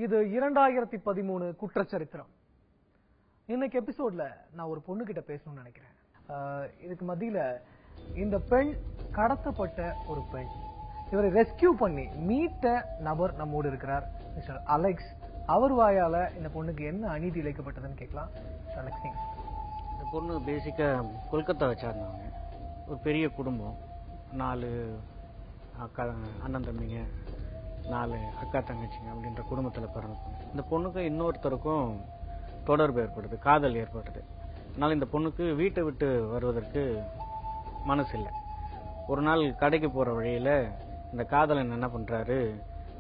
இது 2013 குற்றச்சரித்திரம். இன்னைக்கு எபிசோட்ல நான் ஒரு பொண்ணு கிட்ட பேசணும்னு நினைக்கிறேன். இதுக்கு மத்தியில இந்த பெண் கடத்தப்பட்ட ஒரு பெண், இவரை ரெஸ்கியூ பண்ணி மீட்ட நபர் நம்மோடு இருக்கிறார், மிஸ்டர் அலெக்ஸ். அவர் வாயால இந்த பொண்ணுக்கு என்ன அநீதி இழைக்கப்பட்டதுன்னு கேட்கலாம். அலெக்ஸ், இந்த பொண்ணு பேசிக்கா கொல்கத்தாவை சார்ந்தவங்க. ஒரு பெரிய குடும்பம், 4 அக்கா அண்ணன் தம்பிங்க, 4 அக்கா தங்கச்சிங்க அப்படின்ற குடும்பத்தில் பிறந்த பொண்ணு. இந்த பொண்ணுக்கு இன்னொருத்தருக்கும் தொடர்பு ஏற்படுது, காதல் ஏற்படுது. அதனால இந்த பொண்ணுக்கு வீட்டை விட்டு வருவதற்கு மனசு இல்லை. ஒரு நாள் கடைக்கு போகிற வழியில் இந்த காதலன் என்ன பண்ணுறாரு,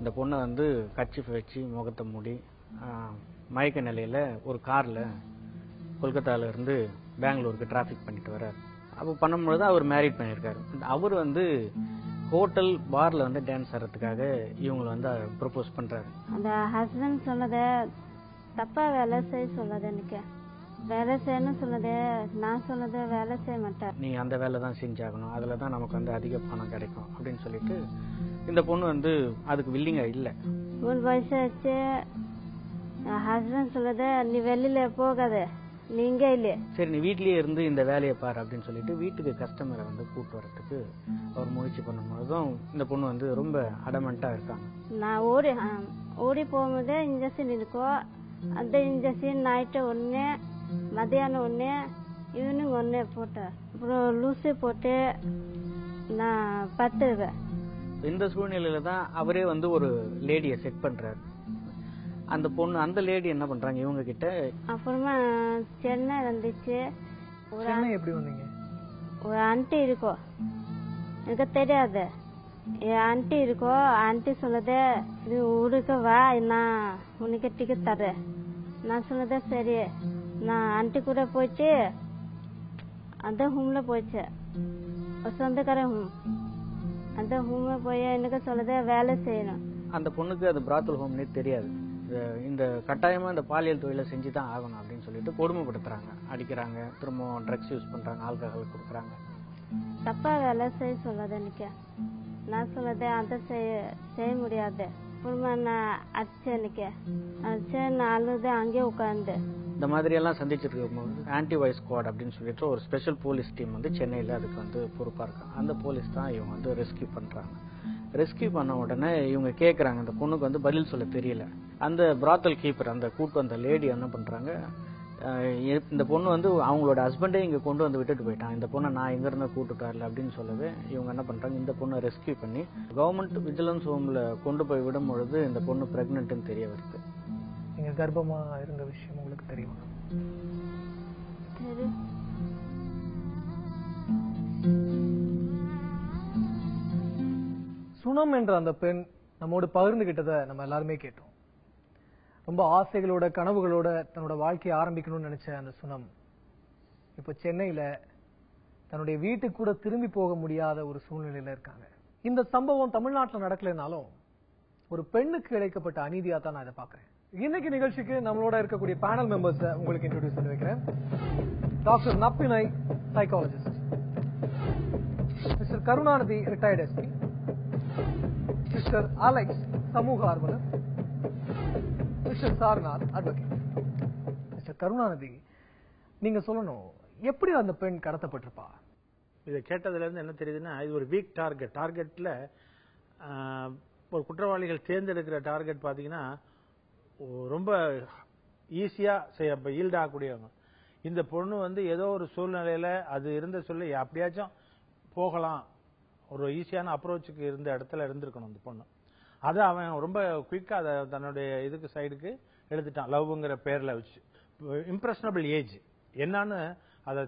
இந்த பொண்ணை வந்து கர்ச்சீஃப் வச்சு முகத்தை மூடி மயக்க நிலையில் ஒரு காரில் கொல்கத்தாவிலேருந்து பெங்களூருக்கு டிராஃபிக் பண்ணிட்டு வர்றாரு. அப்போ பண்ணும்பொழுது அவர் மேரிட் பண்ணியிருக்காரு. அவர் வந்து ஹோட்டல் பார்ல வந்து டான்ஸ் ஆடுறதுக்காக இவங்களை வந்து ப்ரொபோஸ் பண்றாரு. அந்த ஹஸ்பண்ட் சொன்னது தப்பா வேலை செய்ய சொன்னது, எனக்கு வேலை செய்யணும் சொன்னது, நான் சொன்னது வேலை செய்ய மாட்டேன், நீ அந்த வேலை தான் செஞ்சாகணும், அதில் தான் நமக்கு வந்து அதிக பணம் கிடைக்கும் அப்படின்னு சொல்லிட்டு இந்த பொண்ணு வந்து அதுக்கு வில்லிங்கா இல்லை. 3 வயசு ஆச்சு. ஹஸ்பண்ட் சொன்னது, நீ வெளியில போகாத, நீங்க இல்லையே, சரி நீ வீட்லயே இருந்து இந்த வேலையை பாரு அப்படின்னு சொல்லிட்டு வீட்டுக்கு கஸ்டமரை வந்து கூப்பிட்டு வரதுக்கு அவர் முயற்சி பண்ணும்போதும் இந்த பொண்ணு வந்து ரொம்ப அடமெண்டா இருக்காங்க. நான் ஓடி போகும்போது இன்ஜெக்ஷன் இருக்கும். அந்த இன்ஜெக்ஷன் நைட்டு 1, மத்தியானம் 1, ஈவினிங் 1 போட்டேன். அப்புறம் லூசி போட்டு நான் பத்துவேன். இந்த சூழ்நிலையில தான் அவரே வந்து ஒரு லேடியை செட் பண்றாரு. அந்த பொண்ணு, அந்த லேடி என்ன பண்றாங்க இவங்க கிட்ட. அப்புறமா சென்னை வந்துச்சு. எப்படி வந்தீங்க? ஒரு ஆண்டி இருக்கும், எனக்கு தெரியாது. என் ஆண்டி இருக்கும். ஆண்டி சொன்னது, நீ ஊருக்கு வா, நான் உனக்கு டிக்கெட் தரேன். நான் சொன்னது சரி. நான் ஆண்டி கூட போயிட்டு அந்த ஹோம்ல போயிடுச்சு, சொந்தக்கார ஹோம். அந்த ஹோம்ல போய் எனக்கு சொன்னது வேலை செய்யணும். அந்த பொண்ணுக்கு அது பிராத்தல் ஹோம்னே தெரியாது. இந்த கட்டாயமா இந்த பாலியல் தொழிலை செஞ்சுதான் ஆகணும் அப்படின்னு சொல்லிட்டு கொடுமைப்படுத்துறாங்க, அடிக்கிறாங்க, திரும்ப ட்ரக்ஸ் யூஸ் பண்றாங்க, ஆல்கஹால் கொடுக்குறாங்க. தப்பா வேலை செய்ய சொன்னது எனக்கு. நான் சொன்னது அதை செய்ய முடியாது. அப்புறமா நான் அடிச்சேன், எனக்கு அடிச்சேன், நான் அழுது அங்கேயே உட்காந்து. இந்த மாதிரி எல்லாம் சந்திச்சுட்டு இருக்கும்போது ஆன்டி வாய்ஸ் ஸ்குவாட் அப்படின்னு சொல்லிட்டு ஒரு ஸ்பெஷல் போலீஸ் டீம் வந்து சென்னையில அதுக்கு வந்து பொறுப்பா இருக்காங்க. அந்த போலீஸ் தான் இவங்க வந்து ரெஸ்கியூ பண்றாங்க. ரெஸ்கியூ பண்ண உடனே இவங்க கேட்குறாங்க, இந்த பொண்ணுக்கு வந்து பதில் சொல்ல தெரியல. அந்த பிராத்தல் கீப்பர், அந்த கூட்டு வந்த லேடி என்ன பண்றாங்க, இந்த பொண்ணு வந்து அவங்களோட ஹஸ்பண்டே இங்க கொண்டு வந்து விட்டுட்டு போயிட்டான், இந்த பொண்ணை நான் எங்க இருந்தா கூட்டுட்டு வரல அப்படின்னு சொல்லவே இவங்க என்ன பண்றாங்க, இந்த பொண்ணை ரெஸ்கியூ பண்ணி கவர்மெண்ட் விஜிலன்ஸ் ஹோம்ல கொண்டு போய் விடும் பொழுது இந்த பொண்ணு பிரெக்னன்ட்னு தெரிய வருது. நீங்க கர்ப்பமா இருந்த விஷயம் உங்களுக்கு தெரியுமா? சுனம் என்ற அந்த பெண் நம்மோடு பகிர்ந்துகிட்டதை நம்ம எல்லாருமே கேட்டோம். ரொம்ப ஆசைகளோட, கனவுகளோட தன்னோட வாழ்க்கையை ஆரம்பிக்கணும்னு நினைச்ச அந்த சுனம் இப்ப சென்னையில தன்னுடைய வீட்டுக்கு கூட திரும்பி போக முடியாத ஒரு சூழ்நிலையில இருக்காங்க. இந்த சம்பவம் தமிழ்நாட்டில் நடக்கலைனாலும் ஒரு பெண்ணுக்கு இழைக்கப்பட்ட அநீதியா தான் நான் இதை பாக்குறேன். இன்னைக்கு நிகழ்ச்சிக்கு நம்மளோட இருக்கக்கூடிய பேனல் மெம்பர்ஸ் உங்களுக்கு இன்ட்ரோடியூஸ் பண்ணி வைக்கிறேன். Doctor Nappinnai, psychologist; mister Karunanidhi, retired SP; mister Alex, சமூக ஆர்வலர்; mister Sarnath, advocate. Mister Karunanidhi, நீங்க சொல்லணும், எப்படி அந்த பெண் கடத்தப்பட்டிருப்பா? இதை கேட்டதுல இருந்து என்ன தெரியுதுன்னா, இது ஒரு வீக் டார்கெட்ல ஒரு குற்றவாளிகள் தேர்ந்தெடுக்கிற டார்கெட் பாத்தீங்கன்னா ரொம்ப ஈஸியா ஈல்ட் ஆகக்கூடியவங்க. இந்த பொண்ணு வந்து ஏதோ ஒரு சூழ்நிலையில அது இருந்த சொல்லி அப்படியாச்சும் போகலாம், ஒரு ஈஸியான அப்ரோச்சுக்கு இருந்த இடத்துல இருந்திருக்கணும் இந்த பொண்ணு. அதை அவன் ரொம்ப குயிக்கா அதை தன்னுடைய இதுக்கு சைடுக்கு எடுத்துட்டான், லவ்ங்கிற பேர்ல வச்சு. இம்ப்ரெஷனபிள் ஏஜ் என்னன்னு அதை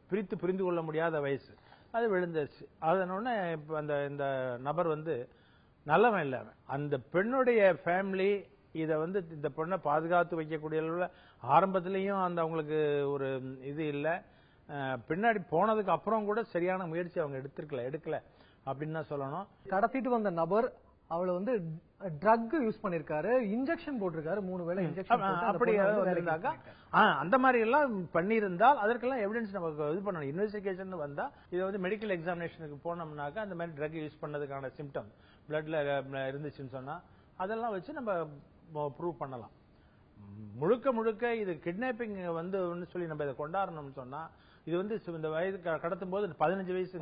பிரித்து புரிந்து கொள்ள முடியாத வயசு, அது விழுந்துருச்சு. அதனோடனே இப்ப இந்த நபர் வந்து நல்லவன் இல்லை. அந்த பெண்ணுடைய ஃபேமிலி இதை வந்து இந்த பொண்ணை பாதுகாத்து வைக்கக்கூடிய அளவுல ஆரம்பத்திலையும் அந்த அவங்களுக்கு ஒரு இது இல்லை. பின்னாடி போனதுக்கு அப்புறம் கூட சரியான முயற்சி அவங்க எடுக்கல அப்படின்னு தான் சொல்லணும். கடத்திட்டு வந்த நபர் அவளை வந்து ட்ரக் யூஸ் பண்ணிருக்காரு, இன்ஜெக்ஷன் போட்டிருக்காரு, 3 வேளை இன்ஜெக்ஷன். அப்படி இருந்தாக்கா அந்த மாதிரி எல்லாம் பண்ணியிருந்தால் அதற்கெல்லாம் எவிடன்ஸ் நமக்கு இது பண்ணணும். இன்வெஸ்டிகேஷன் வந்தா இதை வந்து மெடிக்கல் எக்ஸாமினேஷனுக்கு போனோம்னாக்கா அந்த மாதிரி ட்ரக் யூஸ் பண்ணதுக்கான சிம்டம் பிளட்ல இருந்துச்சுன்னு சொன்னா அதெல்லாம் வச்சு நம்ம ப்ரூவ் பண்ணலாம். முழுக்க முழுக்க இது கிட்னாப்பிங் வந்து சொல்லி நம்ம இதை கொண்டாடணும்னு சொன்னா இது வந்து இந்த வயது கடத்தும் போது 15 வயசு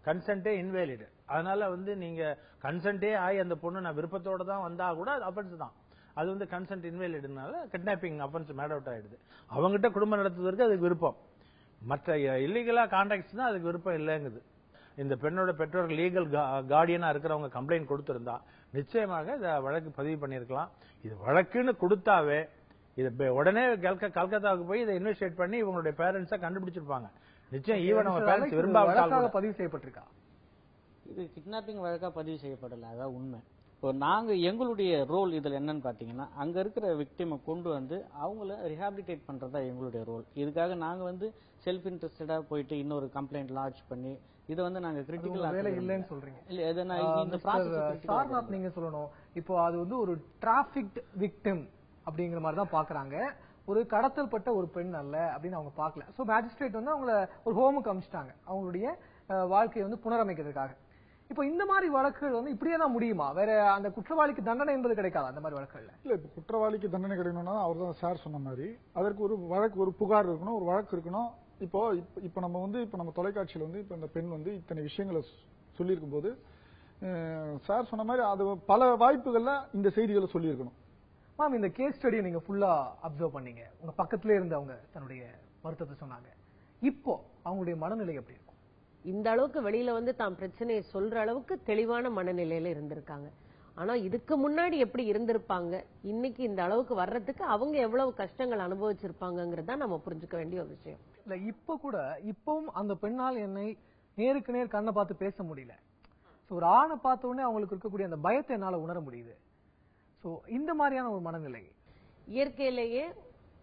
கன்சென்டே இன்வேலிட். அதனால வந்து நீங்க கன்சென்டே ஆகி அந்த பொண்ணு நான் விருப்பத்தோட தான் வந்தா கூட அது அஃபென்ஸ் தான். அது வந்து கன்சென்ட் இன்வேலிட்னால கிட்னாப்பிங் அஃபென்ஸ் மேட் அவுட் ஆயிடுது. அவங்ககிட்ட குடும்பம் நடத்துவதற்கு அதுக்கு விருப்பம், மற்ற இல்லீகலா கான்டாக்ட்ஸ் தான் அதுக்கு விருப்பம் இல்லைங்குது. இந்த பெண்ணோட பெற்றோர் லீகல் கார்டியனா இருக்கிறவங்க கம்ப்ளைண்ட் கொடுத்திருந்தா நிச்சயமாக இதை வழக்கு பதிவு பண்ணிருக்கலாம். இது வழக்குன்னு கொடுத்தாவே இது உடனே கல்கத்தாவுக்கு போய் இதை இன்வெஸ்டிகேட் பண்ணி இவங்களுடைய பேரண்ட்ஸை கண்டுபிடிச்சிருப்பாங்க. நிச்சயம் ஈவன் அவங்க பேரண்ட்ஸ் விரும்பாத பதிவு செய்யப்பட்டிருக்கா. இது கிட்னாப்பிங் வழக்கா பதிவு செய்யப்படல, அதான் உண்மை. இப்போ நாங்க எங்களுடைய ரோல் இதுல என்னன்னு பாத்தீங்கன்னா, அங்க இருக்கிற விக்டிமை கொண்டு வந்து அவங்கள ரிஹாபிலிட்டேட் பண்றதா எங்களுடைய ரோல். இதுக்காக நாங்க வந்து செல்ஃப் இன்ட்ரெஸ்டடா போயிட்டு இன்னொரு கம்ப்ளைண்ட் லாட்ஜ் பண்ணி இதை வந்து நாங்க கிரிட்டிக்கல் வேலை இல்லைன்னு சொல்றீங்க. இல்ல இதை நான் இந்த ப்ராசஸ் சார்நாத் நீங்க சொல்லணும். இப்போ அது வந்து ஒரு டிராபிக்ட் விக்டிம் அப்படிங்கிற மாதிரி தான் பாக்குறாங்க. ஒரு கடத்தல்பட்ட ஒரு பெண் அல்ல அப்படின்னு அவங்க பார்க்கல. சோ மேஜிஸ்ட்ரேட் வந்து அவங்கள ஒரு ஹோமுக்கு அனுப்பிச்சிட்டாங்க அவங்களுடைய வாழ்க்கையை வந்து புனரமைக்கிறதுக்காக. இப்போ இந்த மாதிரி வழக்குகள் வந்து இப்படியே தான் முடியுமா? வேற அந்த குற்றவாளிக்கு தண்டனை என்பது கிடைக்காது அந்த மாதிரி வழக்குகள்ல? இல்ல, இப்ப குற்றவாளிக்கு தண்டனை கிடைக்கணும்னா அவர் தான் சார் சொன்ன மாதிரி அதற்கு ஒரு வழக்கு, ஒரு புகார் இருக்கணும், ஒரு வழக்கு இருக்கணும். இப்போ நம்ம தொலைக்காட்சியில் வந்து இப்ப இந்த பெண் வந்து இத்தனை விஷயங்களை சொல்லியிருக்கும் போது சார் சொன்ன மாதிரி அது பல வாய்ப்புகள்ல இந்த செய்திகளை சொல்லியிருக்கணும். மேம், இந்த கேஸ் ஸ்டடியை நீங்க ஃபுல்லா அப்சர்வ் பண்ணீங்க, உங்க பக்கத்திலே இருந்து அவங்க தன்னுடைய வருத்தத்தை சொன்னாங்க. இப்போ அவங்களுடைய மனநிலை எப்படி இருக்கும்? இந்த அளவுக்கு வெளியில வந்து தான் பிரச்சனையை சொல்ற அளவுக்கு தெளிவான மனநிலையில இருந்திருக்காங்க. ஆனா இதுக்கு முன்னாடி எப்படி இருந்திருப்பாங்க, இன்னைக்கு இந்த அளவுக்கு வர்றதுக்கு அவங்க எவ்வளவு கஷ்டங்கள் அனுபவிச்சிருப்பாங்கிறத நம்ம புரிஞ்சுக்க வேண்டிய ஒரு விஷயம். இல்ல, இப்ப கூட இப்பவும் அந்த பெண்ணால் என்னை நேருக்கு நேர் கண்ணை பார்த்து பேச முடியல. ஒரு ஆணை பார்த்த உடனே அவங்களுக்கு இருக்கக்கூடிய அந்த பயத்தை என்னால உணர முடியுது. சோ இந்த மாதிரியான ஒரு மனநிலை இயற்கையிலேயே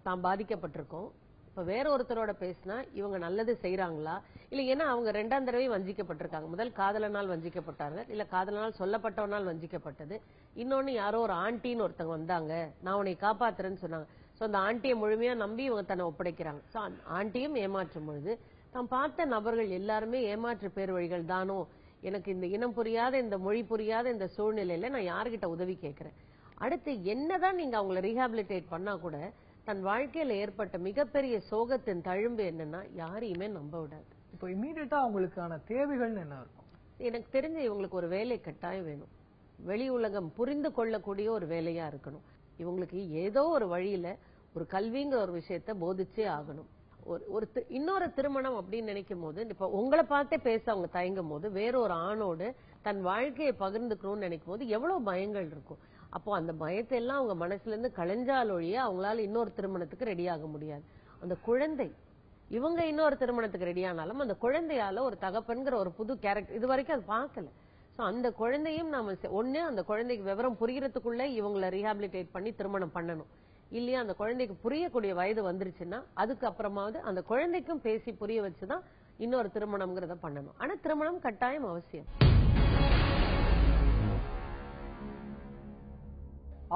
தான் பாதிக்கப்பட்டிருக்கோம். இப்ப வேற ஒருத்தரோட பேசினா இவங்க நல்லது செய்யறாங்களா இல்ல, ஏன்னா அவங்க 2ஆம் தடவை வஞ்சிக்கப்பட்டிருக்காங்க. முதல் காதலனால் வஞ்சிக்கப்பட்டாங்க, இல்ல காதலனால் சொல்லப்பட்டவனால் வஞ்சிக்கப்பட்டது. இன்னொன்னு யாரோ ஒரு ஆண்டின்னு ஒருத்தவங்க வந்தாங்க, நான் உன்னை காப்பாத்துறேன்னு சொன்னாங்க. சோ அந்த ஆண்டியை முழுமையா நம்பி இவங்க தன்னை ஒப்படைக்கிறாங்க. சோ ஆண்டியும் ஏமாற்றும் பொழுது தான் பார்த்த நபர்கள் எல்லாருமே ஏமாற்று பேர் வழிகள் தானோ, எனக்கு இந்த இனம் புரியாத, இந்த மொழி புரியாத இந்த சூழ்நிலையில நான் யாருகிட்ட உதவி கேட்கிறேன். அடுத்து என்னதான் நீங்க அவங்களை ரீஹாபிலிட்டேட் பண்ணா கூட தன் வாழ்க்கையில ஏற்பட்ட மிகப்பெரிய சோகத்தின் தழும்பு என்னன்னா யாரையுமே நம்ப விடாது. இப்போ இமீடியட்டா அவங்களுக்கான தேவைகள் என்ன இருக்கும்? எனக்கு தெரிஞ்ச இவங்களுக்கு ஒரு வேலை கட்டாயம் வேணும். வெளி உலகம் புரிந்து கொள்ளக்கூடிய ஒரு வேலையா இருக்கணும். இவங்களுக்கு ஏதோ ஒரு வழியில ஒரு கல்விங்கிற ஒரு விஷயத்த போதிச்சே ஆகணும். இன்னொரு திருமணம் அப்படின்னு நினைக்கும் போது, இப்ப உங்களை பார்த்தே பேச அவங்க தயங்கும் போது வேற ஒரு ஆணோடு தன் வாழ்க்கையை பகிர்ந்துக்கணும்னு நினைக்கும் போது எவ்வளவு பயங்கள் இருக்கும். அப்போ அந்த பயத்தை எல்லாம் அவங்க மனசுல இருந்து களைஞ்சாலொழிய அவங்களால இன்னொரு திருமணத்துக்கு ரெடி ஆக முடியாது. அந்த குழந்தை, இவங்க இன்னொரு திருமணத்துக்கு ரெடி ஆனாலும் அந்த குழந்தையால ஒரு தகப்பன்கிற ஒரு புது கேரக்டர் இது வரைக்கும் அது பார்க்கல. சோ அந்த குழந்தையும் நாம ஒண்ணு அந்த குழந்தைக்கு விவரம் புரியறதுக்குள்ள இவங்களை ரீஹாபிலிட்டேட் பண்ணி திருமணம் பண்ணணும். இல்லையா அந்த குழந்தைக்கு புரியக்கூடிய வயது வந்துருச்சுன்னா அதுக்கு அப்புறமாவது அந்த குழந்தைக்கும் பேசி புரிய வச்சுதான் இன்னொரு திருமணம்ங்கிறத பண்ணணும். ஆனா திருமணம் கட்டாயம் அவசியம்.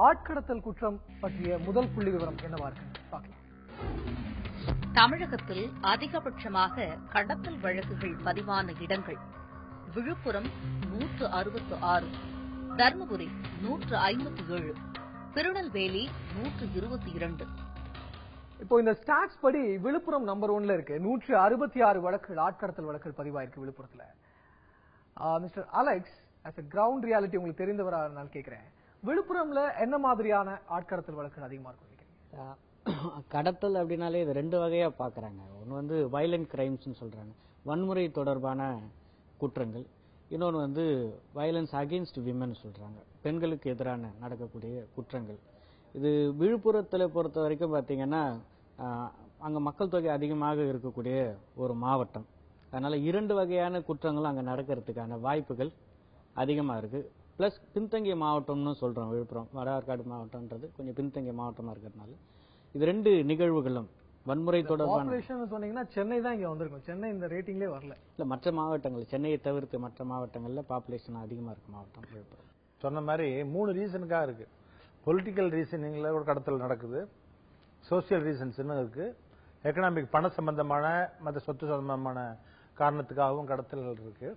ஆட்கடத்தல் குற்றம் பற்றிய முதல் புள்ளி விவரம் என்னவா இருக்கு பார்க்கலாம். தமிழகத்தில் அதிகபட்சமாக கடத்தல் வழக்குகள் பதிவான இடங்கள்: விழுப்புரம் 166, தர்மபுரி 157, திருநெல்வேலி 122. இப்போ இந்த ஸ்டாட்ஸ் படி விழுப்புரம் நம்பர் 1ல இருக்கு. 166 வழக்குகள், ஆட்கடத்தல் வழக்குகள் பதிவாயிருக்கு விழுப்புரத்துல. Mister Alex, as a ground reality உங்களுக்கு தெரிந்தவரா நான் கேட்கிறேன், விழுப்புரம்ல என்ன மாதிரியான ஆட்கடத்தல் வழக்குகள் அதிகமா இருக்கும்? கடத்தல் அப்படின்னாலே இது 2 வகையா பாக்குறாங்க. ஒன்னு வந்து வயலண்ட் கிரைம்ஸ்னு சொல்றாங்க, வன்முறை தொடர்பான குற்றங்கள். இன்னொன்று வந்து வயலன்ஸ் அகெயின்ஸ்ட் விமன் சொல்றாங்க, பெண்களுக்கு எதிரான நடக்கக்கூடிய குற்றங்கள். இது விழுப்புரத்தில் பொறுத்த வரைக்கும் பார்த்தீங்கன்னா அங்கே மக்கள் தொகை அதிகமாக இருக்கக்கூடிய ஒரு மாவட்டம். அதனால 2 வகையான குற்றங்களும் அங்கே நடக்கிறதுக்கான வாய்ப்புகள் அதிகமாக இருக்கு. பிளஸ் பின்தங்கிய மாவட்டம்னு சொல்றோம் விழுப்புரம், வட ஆற்காடு மாவட்டம்ன்றது கொஞ்சம் பின்தங்கிய மாவட்டமா இருக்கிறதுனால இது 2 நிகழ்வுகளும் வன்முறை தொடர்பான. சொன்னீங்கன்னா சென்னை தான் இங்க வந்திருக்கும். சென்னை இந்த ரேட்டிங்லேயே வரல. இல்ல மற்ற மாவட்டங்கள், சென்னையை தவிர்த்து மற்ற மாவட்டங்கள்ல பாப்புலேஷன் அதிகமா இருக்கு மாவட்டம் விழுப்புரம். சொன்ன மாதிரி 3 ரீசனுக்காக இருக்கு. பொலிட்டிக்கல் ரீசனிங்ல ஒரு கடத்தல் நடக்குது, சோசியல் ரீசன்ஸ்னு இருக்கு, எக்கனாமிக் பண சம்பந்தமான மற்ற சொத்து சம்பந்தமான காரணத்துக்காகவும் கடத்தல்கள் இருக்கு.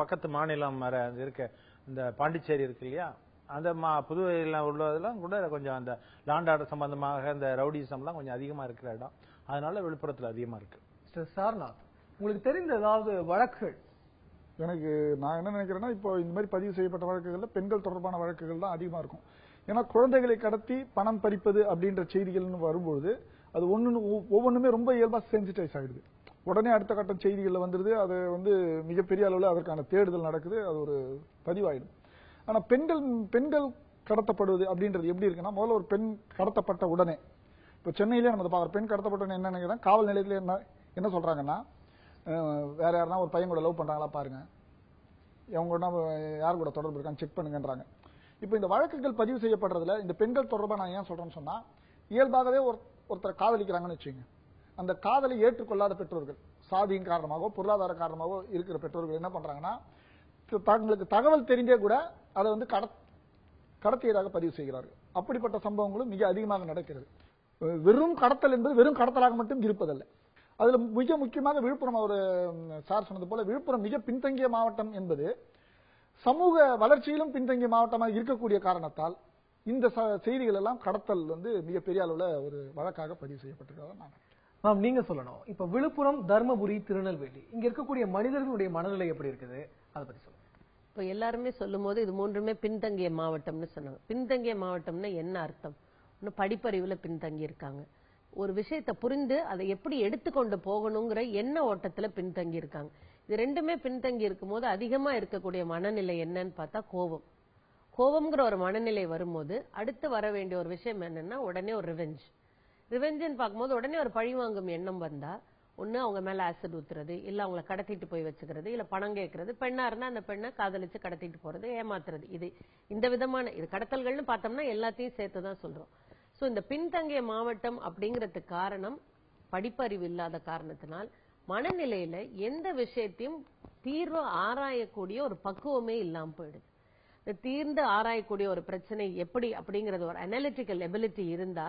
பக்கத்து மாநிலம் வர இருக்க இந்த பாண்டிச்சேரி இருக்கு இல்லையா, அந்த புதுவையில் உள்ளதெல்லாம் கூட கொஞ்சம் அந்த லாண்ட் ஆர்டர் சம்பந்தமாக இந்த ரவுடிசம்லாம் கொஞ்சம் அதிகமா இருக்கிற இடம். அதனால விழுப்புரத்துல அதிகமா இருக்கு. சார்நாத், உங்களுக்கு தெரிந்த ஏதாவது வழக்குகள்? எனக்கு நான் என்ன நினைக்கிறேன்னா, இப்போ இந்த மாதிரி பதிவு செய்யப்பட்ட வழக்குகள்ல பெண்கள் தொடர்பான வழக்குகள் தான் அதிகமா இருக்கும். ஏன்னா குழந்தைகளை கடத்தி பணம் பறிப்பது அப்படின்ற செய்திகள்னு வரும்போது அது ஒவ்வொன்றுமே ரொம்ப இயல்பா சென்சிட்டைஸ் ஆயிடுது. உடனே அடுத்த கட்ட செய்திகள்ல வந்துருது. அது மிகப்பெரிய அளவில் அதற்கான தேடுதல் நடக்குது. அது ஒரு பதிவாயிடும். ஆனா பெண்கள் கடத்தப்படுவது அப்படின்றது எப்படி இருக்குன்னா, முதல்ல ஒரு பெண் கடத்தப்பட்ட உடனே, இப்போ சென்னையிலே நம்ம பார்க்குறோம், பெண் கடத்தப்பட்ட உடனே என்ன நினைக்கிறேன், காவல் நிலையத்தில் என்ன சொல்றாங்கன்னா, வேற யாருன்னா ஒரு பையன் கூட லவ் பண்றாங்களா பாருங்க, அவங்க கூட யார் கூட தொடர்பு இருக்கான்னு செக் பண்ணுங்கன்றாங்க. இப்போ இந்த வழக்குகள் பதிவு செய்யப்படுறதுல இந்த பெண்கள் தொடர்பாக நான் ஏன் சொல்றேன்னு சொன்னா, இயல்பாகவே ஒருத்தரை காதலிக்கிறாங்கன்னு வச்சுங்க, அந்த காதலை ஏற்றுக்கொள்ளாத பெற்றோர்கள், சாதியின் காரணமாகவோ பொருளாதார காரணமாகவோ இருக்கிற பெற்றோர்கள் என்ன பண்றாங்கன்னா, தங்களுக்கு தகவல் தெரிஞ்சே கூட அதை கடத்தியதாக பதிவு செய்கிறார்கள். அப்படிப்பட்ட சம்பவங்களும் மிக அதிகமாக நடக்கிறது. வெறும் கடத்தல் என்பது வெறும் கடத்தலாக மட்டும் இருப்பதல்ல. அதுல மிக முக்கியமாக விழுப்புரம், ஒரு சார் சொன்னது போல, விழுப்புரம் மிக பின்தங்கிய மாவட்டம் என்பது சமூக வளர்ச்சியிலும் பின்தங்கிய மாவட்டமாக இருக்கக்கூடிய காரணத்தால் இந்த செய்திகள் எல்லாம் கடத்தல் மிகப்பெரிய அளவுல ஒரு வழக்காக பதிவு செய்யப்பட்டிருக்கிறது. நீங்க சொல்லணும், இப்ப விழுப்புரம், தர்மபுரி, திருநெல்வேலி, இங்க இருக்கக்கூடிய மனிதர்களுடைய மனநிலை எப்படி இருக்குது, அதை பத்தி சொல்லுங்க. இப்ப எல்லாருமே சொல்லும் போது இது மூன்றுமே பின்தங்கிய மாவட்டம்னு சொன்னாங்க. பின்தங்கிய மாவட்டம்னா என்ன அர்த்தம்? இன்னும் படிப்பறிவுல பின்தங்கி இருக்காங்க. ஒரு விஷயத்தை புரிந்து அதை எப்படி எடுத்துக்கொண்டு போகணுங்கிற எண்ண ஓட்டத்துல பின்தங்கி இருக்காங்க. இது ரெண்டுமே பின்தங்கி இருக்கும் போது அதிகமா இருக்கக்கூடிய மனநிலை என்னன்னு பார்த்தா கோபம்ங்கிற ஒரு மனநிலை வரும்போது அடுத்து வர வேண்டிய ஒரு விஷயம் என்னன்னா, உடனே ஒரு ரிவெஞ்சுன்னு பார்க்கும்போது உடனே ஒரு பழிவாங்கும் எண்ணம் வந்தா, ஒண்ணு அவங்க மேல ஆசிட் ஊத்துறது, இல்ல அவங்களை கடத்திட்டு போய் வச்சுக்கிறது, இல்ல பணம் கேட்கறது, பெண்ணா இருந்தா அந்த பெண்ணை காதலிச்சு கடத்திட்டு போறது, ஏமாத்துறது, இது இந்த விதமான இது கடத்தல்கள்னு பார்த்தோம்னா எல்லாத்தையும் சேர்த்துதான் சொல்றோம். சோ இந்த பின்தங்கிய மாவட்டம் அப்படிங்கிறதுக்கு காரணம் படிப்பறிவு இல்லாத காரணத்தினால் மனநிலையில எந்த விஷயத்தையும் தீர்வு ஆராயக்கூடிய ஒரு பக்குவமே இல்லாம போயிடுது. இந்த தீர்ந்து ஆராயக்கூடிய ஒரு பிரச்சனை எப்படி அப்படிங்கறது ஒரு அனாலிட்டிக்கல் எபிலிட்டி இருந்தா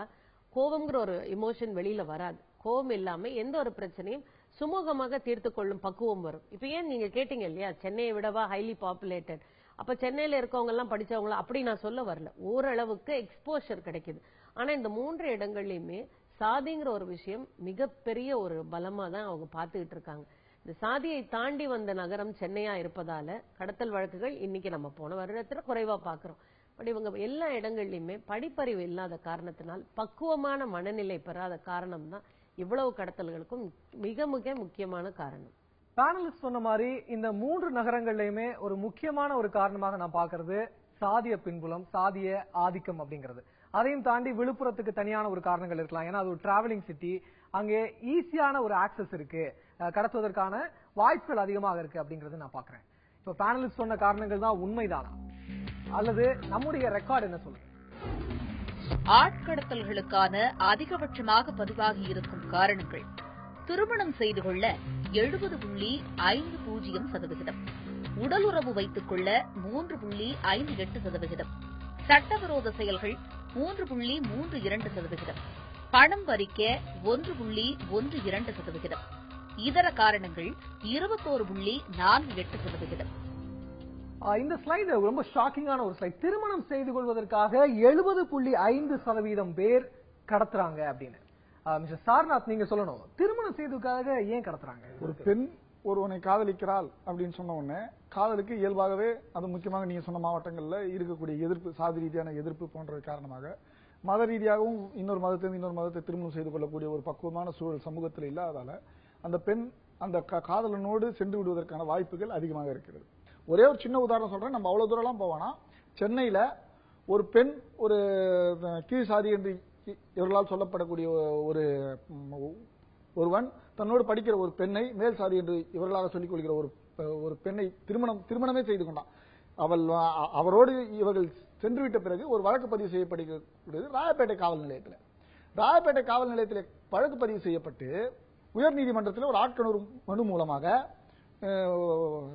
கோபம்ங்கிற ஒரு இமோஷன் வெளியில வராது. கோபம் இல்லாம எந்த ஒரு பிரச்சனையும் சுமூகமாக தீர்த்து கொள்ளும் பக்குவம் வரும். இப்ப ஏன் நீங்க கேட்டீங்க இல்லையா, சென்னையை விடவா ஹைலி பாப்புலேட்டட், அப்ப சென்னையில இருக்கவங்க எல்லாம் படிச்சவங்களா, அப்படி நான் சொல்ல வரல. ஓரளவுக்கு எக்ஸ்போஷர் கிடைக்குது. ஆனா இந்த 3 இடங்கள்லயுமே சாதிங்கிற ஒரு விஷயம் மிகப்பெரிய ஒரு பலமா தான் அவங்க பார்த்துக்கிட்டு இருக்காங்க. இந்த சாதியை தாண்டி வந்த நகரம் சென்னையா இருப்பதால கடத்தல் வழக்குகள் இன்னைக்கு நம்ம போன வருடத்துல குறைவா பாக்குறோம். பட் இவங்க எல்லா இடங்கள்லயுமே படிப்பறிவு இல்லாத காரணத்தினால், பக்குவமான மனநிலை பெறாத காரணம் தான் இவ்வளவு கடத்தல்களுக்கும் மிக மிக முக்கியமான காரணம். பேனலிஸ்ட் சொன்ன மாதிரி இந்த 3 நகரங்கள்லயுமே ஒரு முக்கியமான ஒரு காரணமாக நான் பாக்குறது சாதிய பின்புலம், சாதிய ஆதிக்கம் அப்படிங்கிறது. அதையும் தாண்டி விழுப்புரத்துக்கு தனியான ஒரு காரணங்கள் இருக்கலாம். ஏன்னா அது ஒரு டிராவலிங் சிட்டி, அங்கே ஈஸியான ஒரு ஆக்சஸ் இருக்கு, கடத்துவதற்கான வாய்ப்புகள் அதிகமாக இருக்கு அப்படிங்கறது நான் பாக்குறேன். இப்ப பேனலிஸ்ட் சொன்ன காரணங்கள் தான் உண்மைதானா, அல்லது நம்முடைய ரெக்கார்டு என்ன சொல்லுங்க? ஆட்கடத்தல்களுக்கான அதிகபட்சமாக பதிவாகி இருக்கும் காரணங்கள்: திருமணம் செய்து கொள்ள 70.50%, உடலுறவு வைத்துக் கொள்ள 3.58%, சட்டவிரோத செயல்கள் 3.32%, பணம் பறிக்க 1.12%, இதர காரணங்கள் 21.48%. இந்த ஸ்லைடு ரொம்ப ஷாக்கிங்கான ஒரு ஸ்லைட். திருமணம் செய்து கொள்வதற்காக 70.5% பேர் கடத்துறாங்க அப்படின்னு. மிஸ்டர் சார்நாத், நீங்க சொல்லணும், திருமணம் செய்வதற்காக ஏன் கடத்துறாங்க? ஒரு பெண் ஒருவனை காதலிக்கிறாள் அப்படின்னு சொன்ன உடனே காதலுக்கு இயல்பாகவே, அது முக்கியமாக நீங்க சொன்ன மாவட்டங்கள்ல இருக்கக்கூடிய எதிர்ப்பு, சாதி ரீதியான எதிர்ப்பு போன்ற காரணமாக, மத ரீதியாகவும் இன்னொரு மதத்தை திருமணம் செய்து கொள்ளக்கூடிய ஒரு பக்குவமான சூழல் சமூகத்தில் இல்லாததால அந்த பெண் அந்த காதலனோடு சென்று விடுவதற்கான வாய்ப்புகள் அதிகமாக இருக்கிறது. ஒரே ஒரு சின்ன உதாரணம் சொல்றேன், நம்ம அவ்வளவு தூரம் போவானா, சென்னையில ஒரு பெண், ஒரு கீழ் சாதி என்று இவர்களால் சொல்லப்படக்கூடிய ஒருவன் தன்னோடு படிக்கிற ஒரு பெண்ணை, மேல் சாதி என்று இவர்களாக சொல்லிக் கொள்கிற ஒரு பெண்ணை திருமணமே செய்து கொண்டான். அவரோடு இவர்கள் சென்றுவிட்ட பிறகு ஒரு வழக்கு பதிவு செய்யப்படுகிறது ராயப்பேட்டை காவல் நிலையத்தில். ராயப்பேட்டை காவல் நிலையத்தில் வழக்கு பதிவு செய்யப்பட்டு உயர்நீதிமன்றத்தில் ஒரு ஆட்கொணர்வு மனு மூலமாக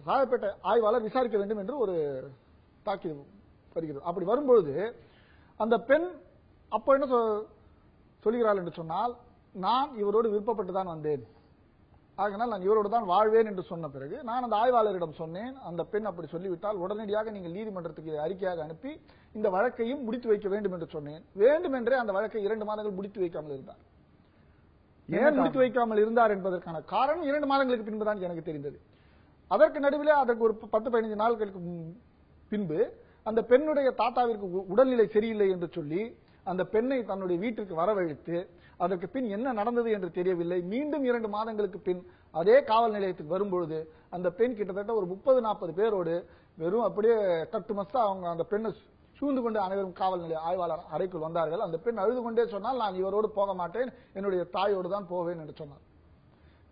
ராயப்பேட்டை ஆய்வாளர் விசாரிக்க வேண்டும் என்று ஒரு தாக்கீது வருகிறது. அப்படி வரும்பொழுது அந்த பெண் அப்ப என்ன சொல்கிறாள் என்று சொன்னால், நான் இவரோடு விருப்பப்பட்டுதான் வந்தேன், ஆகினால் நான் இவரோடு தான் வாழ்வேன் என்று சொன்ன பிறகு நான் அந்த ஆய்வாளரிடம் சொன்னேன், அந்த பெண் அப்படி சொல்லிவிட்டால் உடனடியாக நீங்கள் நீதிமன்றத்துக்கு அறிக்கையாக அனுப்பி இந்த வழக்கையும் முடித்து வைக்க வேண்டும் என்று சொன்னேன். வேண்டுமென்றே அந்த வழக்கை 2 மாதங்கள் முடித்து வைக்காமல் இருந்தார். ஏன் முடித்து வைக்காமல் இருந்தார் என்பதற்கான காரணம் 2 மாதங்களுக்கு பின்புதான் எனக்கு தெரிந்தது. அதற்கு நடுவில் அதற்கு ஒரு 10-15 நாட்களுக்கு பின்பு அந்த பெண்ணுடைய தாத்தாவிற்கு உடல்நிலை சரியில்லை என்று சொல்லி அந்த பெண்ணை தன்னுடைய வீட்டிற்கு வரவழைத்து அதற்கு பின் என்ன நடந்தது என்று தெரியவில்லை. மீண்டும் 2 மாதங்களுக்கு பின் அதே காவல் நிலையத்துக்கு வரும்பொழுது அந்த பெண் கிட்டத்தட்ட ஒரு 30-40 பேரோடு வெறும் அப்படியே கட்டுமஸ்தா அவங்க அந்த பெண்ணை சூழ்ந்து கொண்டு அனைவரும் காவல் நிலைய ஆய்வாளர் அறைக்குள் வந்தார்கள். அந்த பெண் அழுது கொண்டே சொன்னால், நான் இவரோடு போக மாட்டேன், என்னுடைய தாயோடு தான் போவேன் என்று சொன்னார்.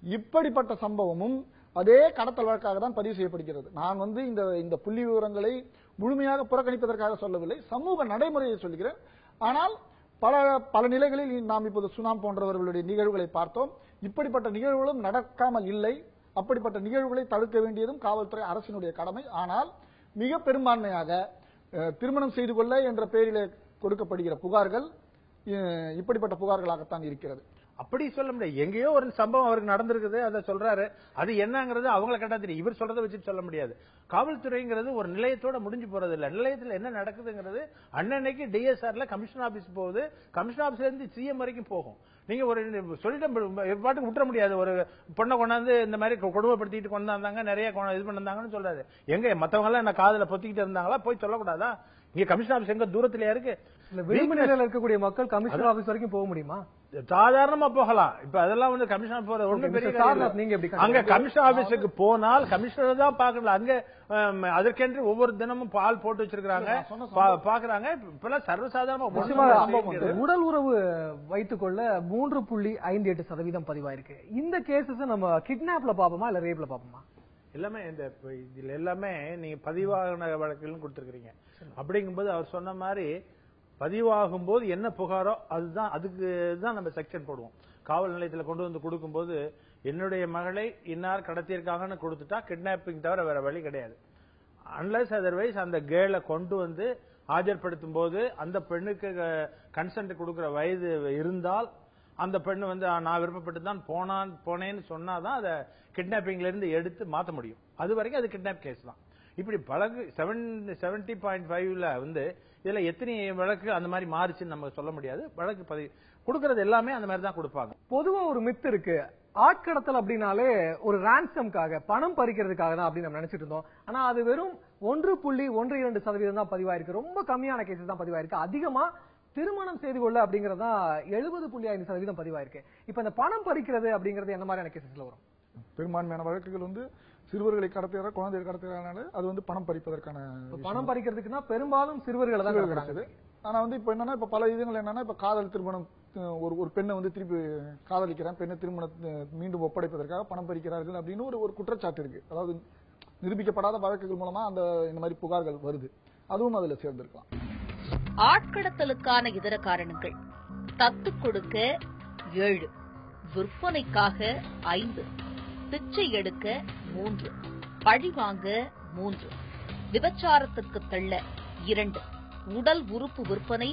இப்படிப்பட்ட சம்பவமும் அதே கடத்தல் வழக்காக தான் பதிவு செய்யப்படுகிறது. நான் இந்த புள்ளி விவரங்களை முழுமையாக புறக்கணிப்பதற்காக சொல்லவில்லை, சமூக நடைமுறையை சொல்கிறேன். ஆனால் பல நிலைகளில் நாம் இப்போது சுனாம் போன்றவர்களுடைய நிகழ்வுகளை பார்த்தோம். இப்படிப்பட்ட நிகழ்வுகளும் நடக்காமல் இல்லை. அப்படிப்பட்ட நிகழ்வுகளை தடுக்க வேண்டியதும் காவல்துறை அரசினுடைய கடமை. ஆனால் மிக பெரும்பான்மையாக திருமணம் செய்து கொள்ள என்ற பெயரிலே கொடுக்கப்படுகிற புகார்கள் இப்படிப்பட்ட புகார்களாகத்தான் இருக்கிறது. அப்படி சொல்ல முடியாது. எங்கேயோ ஒரு சம்பவம் அவருக்கு நடந்திருக்குது, அதை சொல்றாரு, அது என்னங்கிறது அவங்களை கேட்டா தெரியும். இவர் சொல்றதை வச்சு சொல்ல முடியாது. காவல்துறைங்கிறது ஒரு நிலையத்தோட முடிஞ்சு போறது இல்ல. நிலையத்தில் என்ன நடக்குதுங்கிறது அன்னைக்கு டிஎஸ்ஆர்ல கமிஷன் ஆபீஸ் போகுது, கமிஷன் ஆபீஸ்ல இருந்து சிஎம் வரைக்கும் போகும். நீங்க ஒரு சொல்லிட்டு பாட்டுக்கு விட்டுற முடியாது. ஒரு பொண்ணை கொண்டாந்து இந்த மாதிரி கொடுமைப்படுத்திட்டு கொண்டாந்தாங்க, நிறைய இது பண்ணாங்கன்னு சொல்றாரு. எங்க மத்தவங்க எல்லாம் என்ன காதுல பொத்திக்கிட்டு இருந்தாங்களா? போய் சொல்லக்கூடாதா? இங்க கமிஷன் ஆபீஸ் எங்க தூரத்திலயா இருக்கு? விளிம்புநிலையில இருக்கக்கூடிய மக்கள் கமிஷனர் ஆபீஸ் வரைக்கும் போக முடியுமா? சாதாரணமா போகலாம். இப்ப அதெல்லாம் கமிஷனர் போறது ஒண்ணு பெரிய அங்க கமிஷன் ஆபீஸுக்கு போனால் கமிஷனர் தான் பாக்கல. அங்க அதற்கென்று ஒவ்வொரு தினமும் பால் போட்டு வச்சிருக்காங்க, பாக்குறாங்க. இப்பெல்லாம் சர்வசாதாரணமா உடல் உறவு வைத்துக் கொள்ள 3.58% பதிவாயிருக்கு. இந்த கேசஸ் நம்ம கிட்னாப்ல பாப்போமா இல்ல ரேப்ல பாப்போமா? எல்லாமே இதுல எல்லாமே நீங்க பதிவான வழக்குன்னு கொடுத்திருக்கீங்க. அப்படிங்கும்போது அவர் சொன்ன மாதிரி பதிவாகும் போது என்ன புகாரோ அதுக்கு தான் நம்ம செக்ஷன் போடுவோம். காவல் நிலையத்தில் கொண்டு வந்து கொடுக்கும்போது என்னுடைய மகளை இன்னார் கடத்தியிருக்காங்கன்னு கொடுத்துட்டா கிட்னாப்பிங் தவிர வேற வழி கிடையாது. அன்லஸ் அதர்வைஸ் அந்த கேர்ளை கொண்டு வந்து ஆஜர்படுத்தும் போது அந்த பெண்ணுக்கு கன்சென்ட் கொடுக்கிற வயது இருந்தால் அந்த பெண்ணு நான் விருப்பப்பட்டு தான் போனேன்னு சொன்னாதான் அதை கிட்னாப்பிங்ல இருந்து எடுத்து மாற்ற முடியும். அது வரைக்கும் அது கிட்னாப் கேஸ் தான். இப்படி பழகு 70.5ல இதுல எத்தனை வழக்கு அந்த மாதிரி மாறிச்சுன்னு நம்ம சொல்ல முடியாது. வழக்கு கொடுக்கறது எல்லாமே அந்த மாதிரி தான் கொடுப்பாங்க. பொதுவா ஒரு மித்து இருக்கு, ஆட்கடத்தல் அப்படின்னாலே ஒரு ரான்சம்காக பணம் பறிக்கிறதுக்காக தான் அப்படின்னு நம்ம நினைச்சிட்டு இருந்தோம். ஆனா அது வெறும் 1.12% தான் பதிவாயிருக்கு. ரொம்ப கம்மியான கேசஸ் தான் பதிவாயிருக்கு. அதிகமா திருமணம் செய்து கொள்ள அப்படிங்கறதா 70.5% பதிவாயிருக்கு. இப்ப இந்த பணம் பறிக்கிறது அப்படிங்கறது என்ன மாதிரியான கேசஸ்ல வரும்? பெரும்பான்மையான வழக்குகள் சிறுவர்களை கடத்துகிற குழந்தைகள் கடத்துகிறாங்க. அது பணம் பறிப்பதற்கான பணம் பறிக்கிறதுக்குன்னா பெரும்பாலும் சிறுவர்களை தான் கடத்துறாங்க. ஆனா இப்ப என்னன்னா இப்ப பல இதுகள் என்னன்னா இப்ப காதல் திருமணம், ஒரு பெண்ணை திருப்பி காதலிக்கிறான், பெண்ணை திருமணத்தை மீண்டும் ஒப்படைப்பதற்காக பணம் பறிக்கிறார்கள் அப்படின்னு ஒரு குற்றச்சாட்டு இருக்கு. அதாவது நிரூபிக்கப்படாத வழக்குகள் மூலமா இந்த மாதிரி புகார்கள் வருது. அதுவும் அதுல சேர்ந்திருக்கலாம். ஆட்கடத்தலுக்கான இதர காரணங்கள்: தத்து கொடுக்க 7, விற்பனைக்காக 5, பிச்சை எடுக்க 3, பழிவாங்க 3, விபச்சாரத்திற்கு தள்ள 2, உடல் உறுப்பு விற்பனை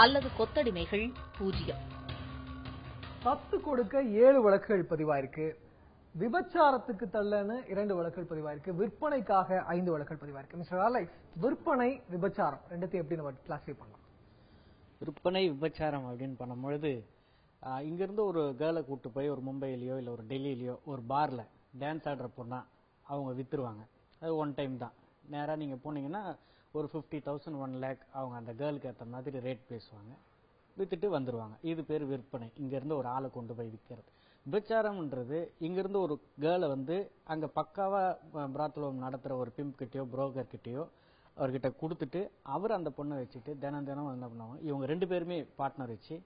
அல்லது கொத்தடிமைகள் 0. தத்து கொடுக்க 7 வழக்குகள் பதிவாயிருக்கு, விபச்சாரத்துக்கு தள்ளன்னு 2 வழக்குகள் பதிவாயிருக்கு, விற்பனைக்காக 5 வழக்குகள் பதிவாயிருக்கு. மிஸ்டர் அலெக்ஸ், விற்பனை விபச்சாரம் ரெண்டுத்தையும் எப்படி நம்ம கிளாஸிஃபை பண்ணலாம்? விற்பனை விபச்சாரம் அப்படின்னு பண்ணும்பொழுது இங்கிருந்து ஒரு கேர்ளை கூட்டு போய் ஒரு மும்பையிலயோ இல்லை ஒரு டெல்லியிலயோ ஒரு பார்ல டான்ஸ் ஆடுற பொண்ணா அவங்க வித்துருவாங்க. அது ஒன் டைம் தான். நேராக நீங்க போனீங்கன்னா ஒரு 50,000 1 lakh அவங்க அந்த கேர்ளுக்கு ஏற்ற மாதிரி ரேட் பேசுவாங்க, வித்துட்டு வந்துருவாங்க. இது பேர் விற்பனை. இங்கிருந்து ஒரு ஆளை கொண்டு போய் விற்கிறது. விபச்சாரம்ன்றது இங்கிருந்து ஒரு கேர்ளை அங்க பக்காவா பிராத்தலம் நடத்துற ஒரு பிம்ப் கிட்டயோ புரோக்கர் கிட்டயோ அவர்கிட்ட கொடுத்துட்டு அவர் அந்த பொண்ணை வச்சுட்டு தினம் என்ன பண்ணுவாங்க, இவங்க 2 பேருமே பார்ட்னர் வச்சு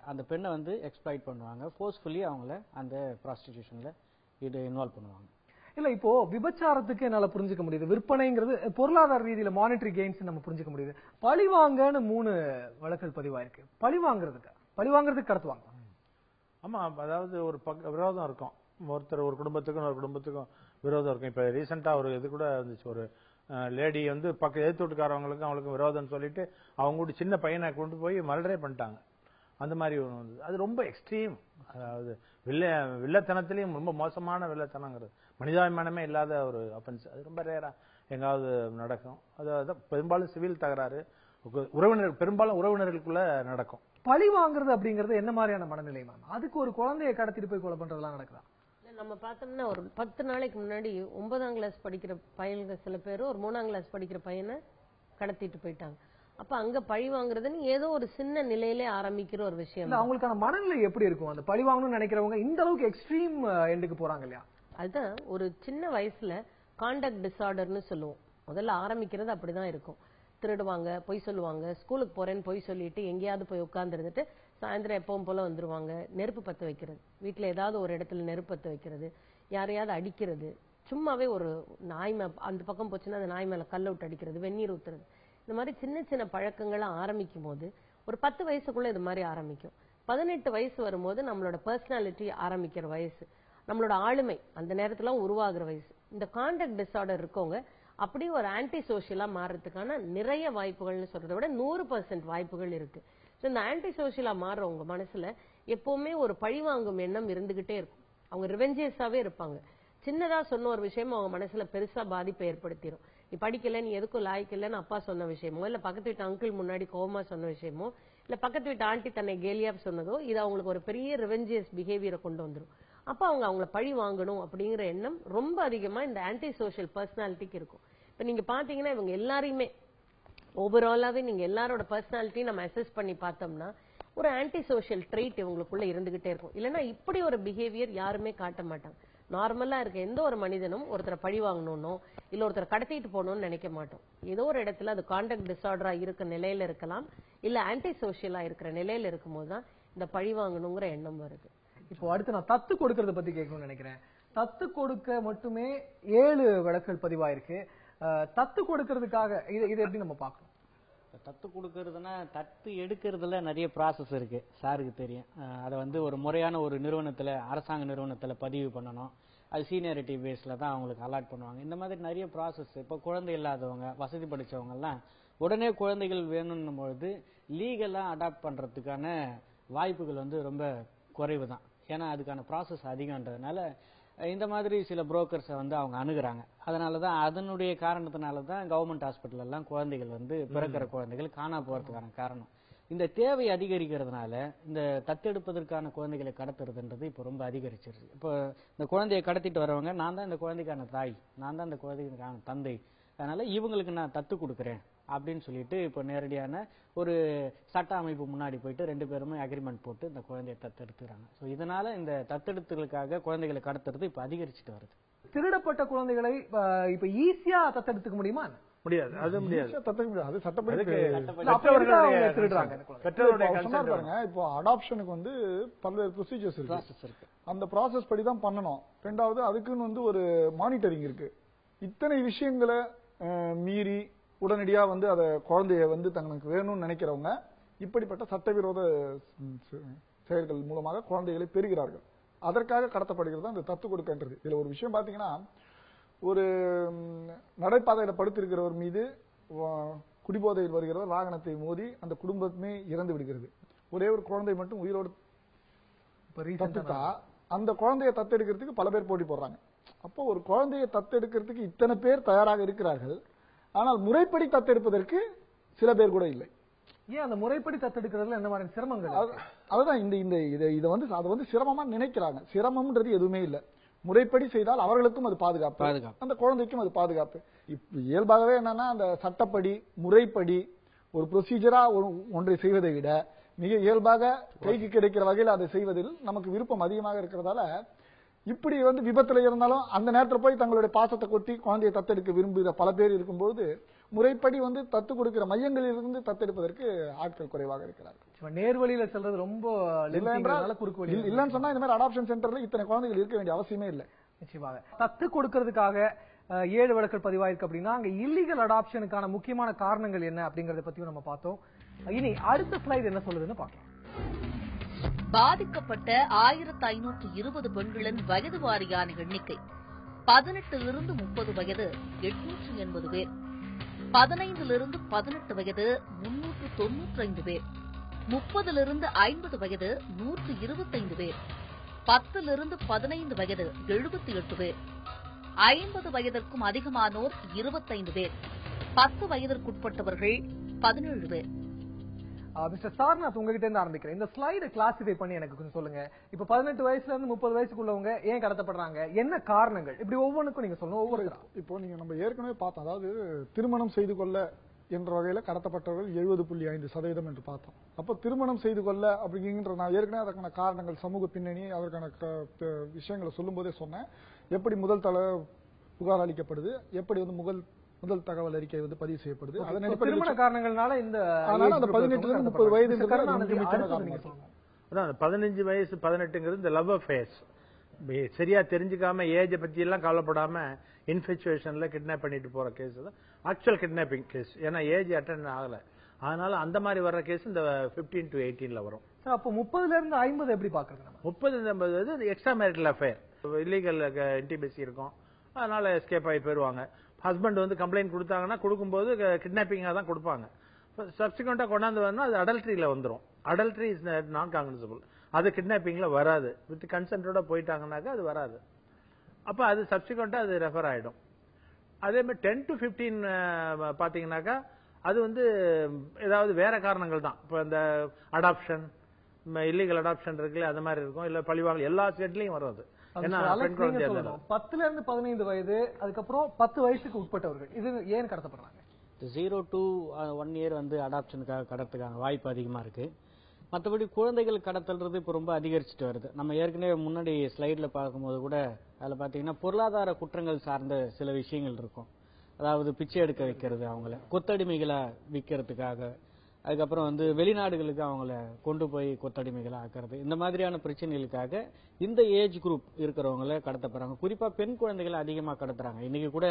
அந்த பெண்ணை எக்ஸ்ப்ளாய்ட் பண்ணுவாங்க. ஃபோர்ஸ்ஃபுல்லி அவங்கள அந்த ப்ராஸ்டிடியூஷன்ல இன்வால்வ் பண்ணுவாங்க. இல்ல இப்போ விபச்சாரத்துக்கு என்னால புரிஞ்சுக்க முடியுது, விற்பனைங்கிறது பொருளாதார ரீதியில மானிட்டரி கெயின்ஸ் நம்ம புரிஞ்சுக்க முடியுது. பழிவாங்கன்னு 3 வழக்குகள் பதிவாயிருக்கு. பழிவாங்கிறதுக்கு கடத்துவாங்க. ஆமா, அதாவது ஒரு விரோதம் இருக்கும். ஒரு குடும்பத்துக்கும் விரோதம் இருக்கும். இப்ப ரீசெண்டா ஒரு இது கூட இருந்துச்சு, ஒரு லேடி எதிர்த்து வீட்டுக்காரவங்களுக்கும் அவங்களுக்கும் விரோதம் சொல்லிட்டு அவங்க சின்ன பையனை கொண்டு போய் மர்டரே பண்ணிட்டாங்க. அந்த மாதிரி ஒன்று வந்தது. அது ரொம்ப எக்ஸ்ட்ரீம். அதாவது வில்லத்தனத்திலையும் ரொம்ப மோசமான வில்லத்தனங்கிறது, மனிதாபிமானமே இல்லாத ஒரு அஃபென்ஸ். அது ரொம்ப ரேரா எங்காவது நடக்கும். அதாவது பெரும்பாலும் சிவில் தகராறு, பெரும்பாலும் உறவினர்களுக்குள்ள நடக்கும். பழி வாங்குறது அப்படிங்கறது என்ன மாதிரியான மனநிலை மேம்? அதுக்கு ஒரு குழந்தையை கடத்திட்டு போய் கொலை பண்றதெல்லாம் நடக்குதா? நம்ம பார்த்தோம்னா ஒரு 10 நாளைக்கு முன்னாடி 9ஆம் கிளாஸ் படிக்கிற பையன்கள் சில பேர் ஒரு 3ஆம் கிளாஸ் படிக்கிற பையனை கடத்திட்டு போயிட்டாங்க. அப்ப அங்க பழி வாங்குறதுன்னு ஏதோ ஒரு சின்ன நிலையிலே ஆரம்பிக்கிற ஒரு விஷயம். அவங்களுக்கான மனநிலை எப்படி இருக்கும்? அந்த பழி வாங்கணும்னு நினைக்கிறவங்க இந்த அளவுக்கு எக்ஸ்ட்ரீம் எண்டுக்கு போறாங்க இல்லையா? அதுதான் ஒரு சின்ன வயசுல கான்டக்ட் டிசார்டர்னு சொல்லுவோம். முதல்ல ஆரம்பிக்கிறது அப்படிதான் இருக்கும். திருடுவாங்க, பொய் சொல்லுவாங்க, ஸ்கூலுக்கு போறேன்னு பொய் சொல்லிட்டு எங்கேயாவது போய் உட்கார்ந்து இருந்துட்டு சாயந்தரம் எப்பவும் போல வந்துருவாங்க. நெருப்பு பத்த வைக்கிறது, வீட்டுல ஏதாவது ஒரு இடத்துல நெருப்பு பத்த வைக்கிறது, யாரையாவது அடிக்கிறது, சும்மாவே ஒரு நாய் அந்த பக்கம் போச்சுன்னா அந்த நாய் மேல கல்ல விட்டு அடிக்கிறது, வெந்நீர் ஊத்துறது, இந்த மாதிரி சின்ன சின்ன பழக்கங்களை ஆரம்பிக்கும் போது ஒரு 10 வயசுக்குள்ள இது மாதிரி ஆரம்பிக்கும். 18 வயசு வரும்போது நம்மளோட பர்சனாலிட்டி ஆரம்பிக்கிற வயசு, நம்மளோட ஆளுமை அந்த நேரத்துல உருவாகிற வயசு. இந்த கான்டக்ட் டிசார்டர் இருக்கவங்க அப்படியே ஒரு ஆன்டி சோசியலா மாறதுக்கான நிறைய வாய்ப்புகள்னு சொல்றதை விட 100% வாய்ப்புகள் இருக்கு. இந்த ஆன்டி சோசியலா மாறுறவங்க மனசுல எப்பவுமே ஒரு பழிவாங்கும் எண்ணம் இருந்துகிட்டே இருக்கும். அவங்க ரிவெஞ்சஸாவே இருப்பாங்க. சின்னதா சொன்ன ஒரு விஷயம் அவங்க மனசுல பெருசா பாதிப்பை ஏற்படுத்திடும். நீ படிக்கல, நீ எதுக்கும் லாய்க்கலன்னு அப்பா சொன்ன விஷயமோ, இல்ல பக்கத்து வீட்டு அங்கிள் முன்னாடி கோவமா சொன்ன விஷயமோ, இல்ல பக்கத்து வீட்டு ஆண்டி தன்னை கேலியா சொன்னதோ, இது அவங்களுக்கு ஒரு பெரிய ரிவெஞ்சியஸ் பிஹேவியரை கொண்டு வந்துடும். அப்ப அவங்கள பழி வாங்கணும் அப்படிங்கிற எண்ணம் ரொம்ப அதிகமா இந்த ஆன்டி சோசியல் பர்சனாலிட்டிக்கு இருக்கும். இப்ப நீங்க பாத்தீங்கன்னா இவங்க எல்லாரையுமே ஓவராலாவே நீங்க எல்லாரோட பர்சனாலிட்டியும் நம்ம அசஸ் பண்ணி பார்த்தோம்னா ஒரு ஆன்டி சோசியல் ட்ரெயிட் இவங்களுக்குள்ள இருந்துகிட்டே இருக்கும். இல்லைன்னா இப்படி ஒரு பிஹேவியர் யாருமே காட்ட மாட்டாங்க. நார்மலா இருக்க எந்த ஒரு மனிதனும் ஒருத்தரை பழி வாங்கணும்னோ இல்ல ஒருத்தரை கடத்திட்டு போகணும்னு நினைக்க மாட்டோம். ஏதோ ஒரு இடத்துல அது கான்டக்ட் டிசார்டரா இருக்க நிலையில இருக்கலாம், இல்ல ஆன்டி சோசியலா இருக்கிற நிலையில இருக்கும்போது தான் இந்த பழி வாங்கணுங்கிற எண்ணம் வருது. இப்போ அடுத்து நான் தத்து கொடுக்கறத பத்தி கேட்கணும்னு நினைக்கிறேன். தத்து கொடுக்க மட்டுமே 7 வழக்குகள் பதிவாயிருக்கு. தத்து கொடுக்கறதுக்காக இது எப்படி நம்ம பார்க்கணும்? தத்து கொடுக்கறதுன்னா தத்து எடுக்கிறதுல நிறைய ப்ராசஸ் இருக்கு, சாருக்கு தெரியும். அதை ஒரு முறையான ஒரு நிறுவனத்துல, அரசாங்க நிறுவனத்துல பதிவு பண்ணணும். அது சீனியாரிட்டி பேஸ்ல தான் அவங்களுக்கு அலாட் பண்ணுவாங்க. இந்த மாதிரி நிறைய ப்ராசஸ். இப்போ குழந்தை இல்லாதவங்க, வசதி படிச்சவங்க எல்லாம் உடனே குழந்தைகள் வேணும்னும் பொழுது லீகலா அடாப்ட் பண்றதுக்கான வாய்ப்புகள் ரொம்ப குறைவு தான். ஏன்னா அதுக்கான ப்ராசஸ் அதிகம்ன்றதுனால இந்த மாதிரி சில புரோக்கர்ஸை அவங்க அணுகுறாங்க. அதனாலதான் அதனுடைய காரணத்தினாலதான் கவர்மெண்ட் ஹாஸ்பிட்டல் எல்லாம் குழந்தைகள் பிறக்கிற குழந்தைகள் காணா போறதுக்கான காரணம். இந்த தேவை அதிகரிக்கிறதுனால இந்த தத்தெடுப்பதற்கான குழந்தைகளை கடத்துறதுன்றது இப்போ ரொம்ப அதிகரிச்சிருச்சு. இப்போ இந்த குழந்தையை கடத்திட்டு வரவங்க, நான் தான் இந்த குழந்தைக்கான தாய், நான் தான் இந்த குழந்தைக்கான தந்தை, அதனால இவங்களுக்கு நான் தத்து கொடுக்குறேன் அப்படின்னு சொல்லிட்டு இப்போ நேரடியான ஒரு சட்ட அமைப்பு முன்னாடி போயிட்டு 2 பேருமே அக்ரிமெண்ட் போட்டு இந்த குழந்தையை தத்தெடுத்துறாங்க. ஸோ இதனால இந்த தத்தெடுத்துகளுக்காக குழந்தைகளை கடத்துறது இப்போ அதிகரிச்சுட்டு வருது. திருடப்பட்ட குழந்தைகளை இப்ப ஈஸியா தத்தெடுத்துக்க முடியுமா? முடியாது, அது முடியாது. அது சட்டப்படி பெற்றோருடைய. இப்போ அடாப்ஷனுக்கு பல்வேறு ப்ரொசீஜர்ஸ் இருக்கு. அந்த ப்ராசஸ் படி தான் பண்ணணும். 2வது அதுக்குன்னு ஒரு மானிட்டரிங் இருக்கு. இத்தனை விஷயங்களை மீறி உடனடியா அத குழந்தைய தங்களுக்கு வேணும்னு நினைக்கிறவங்க இப்படிப்பட்ட சட்டவிரோத செயல்கள் மூலமாக குழந்தைகளை பெறுகிறார்கள். அதற்காக கடத்தப்படுகிறது அந்த தத்து கொடுக்கின்றது. இதுல ஒரு விஷயம் பாத்தீங்கன்னா, ஒரு நடைபாதையில படுத்திருக்கிறவர் மீது குடிபோதையில் வருகிறவர் வாகனத்தை மோதி அந்த குடும்பமே இறந்து விடுகிறது. ஒரே ஒரு குழந்தை மட்டும் உயிரோடு தத்துட்டா அந்த குழந்தையை தத்தெடுக்கிறதுக்கு பல பேர் போட்டி போடுறாங்க. அப்போ ஒரு குழந்தையை தத்தெடுக்கிறதுக்கு இத்தனை பேர் தயாராக இருக்கிறார்கள். ஆனால் முறைப்படி தத்தெடுப்பதற்கு சில பேர் கூட இல்லை. ஏன் அந்த முறைப்படி தத்தெடுக்கிறதுல என்ன மாதிரி சிரமங்கள்? அதுதான் இதை சிரமமா நினைக்கிறாங்க. சிரமம்ன்றது எதுவுமே இல்லை. முறைப்படி செய்தால் அவர்களுக்கும் அது பாதுகாப்பு, அந்த குழந்தைக்கும் அது பாதுகாப்பு. இயல்பாகவே என்னன்னா, அந்த சட்டப்படி முறைப்படி ஒரு ப்ரொசீஜரா ஒன்றை செய்வதை விட மிக இயல்பாக கைக்கு கிடைக்கிற வகையில் அதை செய்வதில் நமக்கு விருப்பம் அதிகமாக இருக்கிறதால இப்படி விபத்துல இருந்தாலும் அந்த நேரத்தில் போய் தங்களுடைய பாசத்தை கொட்டி குழந்தையை தத்தெடுக்க விரும்புகிற பல பேர் இருக்கும்போது முறைப்படி தத்து கொடுக்கிற மையங்களில் இருந்து தத்தெடுப்பதற்கு ஆட்கள் குறைவாக இருக்கிறார்கள். நேர்வழியில செல்றது ரொம்ப இல்லன்னு சொன்னா இந்த மாதிரி அடாப்ஷன் சென்டர்ல இத்தனை குழந்தைகள் இருக்க வேண்டிய அவசியமே இல்லை. நிச்சயமாக தத்து கொடுக்கறதுக்காக 7 வழக்குகள் பதிவாயிருக்கு அப்படின்னா அங்க இல்லீகல் அடாப்ஷனுக்கான முக்கியமான காரணங்கள் என்ன அப்படிங்கறத பத்தியும் நம்ம பார்த்தோம். இனி அடுத்த ஸ்லைடு என்ன சொல்லுதுன்னு பார்க்கலாம். பாதிக்கப்பட்ட 1520 பெண்களின் வயது வாரியான எண்ணிக்கை 18 30 வயது 880 பேர், 15 18 வயது 395 பேர், 30லிருந்து 50 வயது 125 பேர், 10லிருந்து 15 வயது 78 பேர், 50 வயதிற்கும் அதிகமானோர் 25 பேர், 10 வயதிற்குட்பட்டவர்கள் 17 பேர். மிஸ்டர் சார்நாத், உங்ககிட்ட இருந்து ஆரம்பிக்கிறேன். இந்த ஸ்லைடை கிளாசிஃபை பண்ணி எனக்கு கொஞ்சம் சொல்லுங்க. இப்ப 18 வயசுல இருந்து 30 வயசுக்குள்ளவங்க ஏன் கடத்தப்படுறாங்க, என்ன காரணங்கள், இப்படி ஒவ்வொன்றுக்கும் நீங்க சொல்லணும். ஒவ்வொரு இப்போ நீங்க நம்ம ஏற்கனவே பார்த்தோம், அதாவது திருமணம் செய்து கொள்ள என்ற வகையில கடத்தப்பட்டவர்கள் 70.5% என்று பார்த்தோம். அப்ப திருமணம் செய்து கொள்ள அப்படிங்கிற நான் ஏற்கனவே அதற்கான காரணங்கள், சமூக பின்னணி, அதற்கான விஷயங்களை சொல்லும் போதே சொன்னேன். எப்படி முதல் புகார் அளிக்கப்படுது, எப்படி வந்து முதல் தகவல் அறிக்கை வந்து பதிவு செய்யப்படுது, அதன் திருமண காரணங்கள்னால இந்த 18 இருந்து 30 வயது 15 வயசு 18ங்கிறது இந்த லவ் ஃபேஸ். சரியா தெரிஞ்சுக்காம ஏஜ் பத்தி எல்லாம் கவலைப்படாம இன்ஃபெச்சுவேஷன்ல கிட்னாப் பண்ணிட்டு போற கேஸ் தான் ஆக்சுவல் கிட்னாப்பிங் கேஸ். ஏன்னா ஏஜ் அட்டன் ஆகல, அதனால அந்த மாதிரி வர்ற கேஸ் இந்த 15 to 18ல வரும். அப்போ 30ல இருந்து 50 எப்படி பாக்குறது? 30 extra marital affair, illegal intimacy இருக்கும், அதனால எஸ்கேப் ஆகி போயிருவாங்க. ஹஸ்பண்ட் வந்து கம்ப்ளைண்ட் கொடுத்தாங்கன்னா கொடுக்கும்போது கிட்னாப்பிங்கா தான் கொடுப்பாங்க. சப்சிக்வெண்டா கொண்டாந்து வரணும், அது அடல்ட்ரியில வந்துடும். அடல்ட்ரி இஸ் நான் காங்கிரசபிள், அது கிட்னாப்பிங்ல வராது. வித் கன்சென்டோட போயிட்டாங்கன்னாக்கா அது வராது. அப்ப அது சப்சிக்வெண்டா அது ரெஃபர் ஆயிடும். அதே மாதிரி 10 to 15 பாத்தீங்கன்னாக்கா அது வந்து ஏதாவது வேற காரணங்கள் தான். இப்ப இந்த அடாப்ஷன், இல்லீகல் அடாப்ஷன் இருக்குல்ல, அது மாதிரி இருக்கும். இல்ல பழிவாங்கல் எல்லா ஸ்டேட்லயும் வரும். அது 10ல இருந்து 15 வயது, அதுக்கப்புறம் 10 வயசுக்கு உட்பட்டவர்கள் இது ஏன் கடத்தப்படுறாங்க? 0 to 1 year வந்து அடாப்ஷனுக்காக கடத்துக்கான வாய்ப்பு அதிகமா இருக்கு. மற்றபடி குழந்தைகள் கடத்தல்றது இப்போ ரொம்ப அதிகரிச்சுட்டு வருது. நம்ம ஏற்கனவே முன்னாடி ஸ்லைட்ல பார்க்கும்போது கூட அதில் பார்த்தீங்கன்னா பொருளாதார குற்றங்கள் சார்ந்த சில விஷயங்கள் இருக்கும். அதாவது பிச்சை எடுக்க வைக்கிறது, அவங்கள கொத்தடிமைகளை விற்கிறதுக்காக, அதுக்கப்புறம் வந்து வெளிநாடுகளுக்கு அவங்கள கொண்டு போய் கொத்தடிமைகளை ஆக்குறது, இந்த மாதிரியான பிரச்சனைகளுக்காக இந்த ஏஜ் குரூப் இருக்கிறவங்கள கடத்தப்படுறாங்க. குறிப்பா பெண் குழந்தைகளை அதிகமா கடத்துறாங்க. இன்னைக்கு கூட